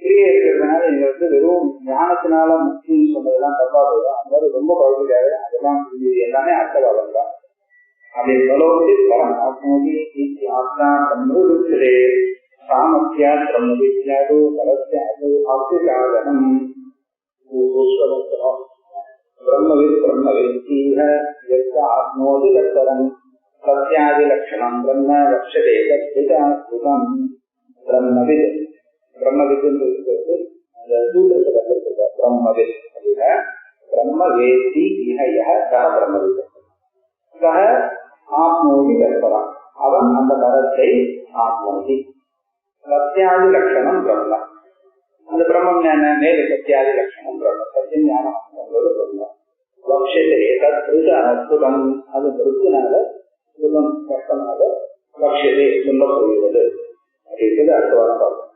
கிரியை இருக்கிறதுனால நீங்க வெறும் ஞானத்தினால முக்கியம் சொன்னதெல்லாம் தப்பா போயிடும். அந்த மாதிரி ரொம்ப பகுதியாக அதெல்லாம் எல்லாமே அர்த்தவாதம் தான். அப்படி பலோதி பரம் ஆத்மோதி ஆத்மா சம்ருதே சாமர்த்தியா பிரம்ம வித்யாது பலத்யாது ஆப்திகாதனம் பிரம்மவித் பிரம்மவேத்தீஹ யஸ்ய ஆத்மோதி லட்சணம் சத்யாதி லட்சணம் பிரம்ம லட்சதே தத்விதாத்மகம் பிரம்மவித் பிரம்மவித்ன்றது அந்த சூத்திரத்துல சொல்றாங்க. பிரம்மவித் அப்படின்னா பிரம்மவேத்தி இஹ யஹ சஹ பிரம்மவித் சஹ ஆத்மோதி லட்சணம் அவன் அந்த பரத்தை ஆத்மோதி சத்யாதி லட்சணம் பிரம்ம அந்த பிரம்மம் மேல சத்தியாதி லட்சணம் பிரம்ம சத்தியம் ஞானம் பிரம்மம் லட்சத்தை தத்ருத அற்புதம் அது மிருத்தினால சுகம் கஷ்டமாக லட்சத்தை சொல்லப்படுகிறது அப்படின்றது அடுத்த வாரம் பார்க்கணும்.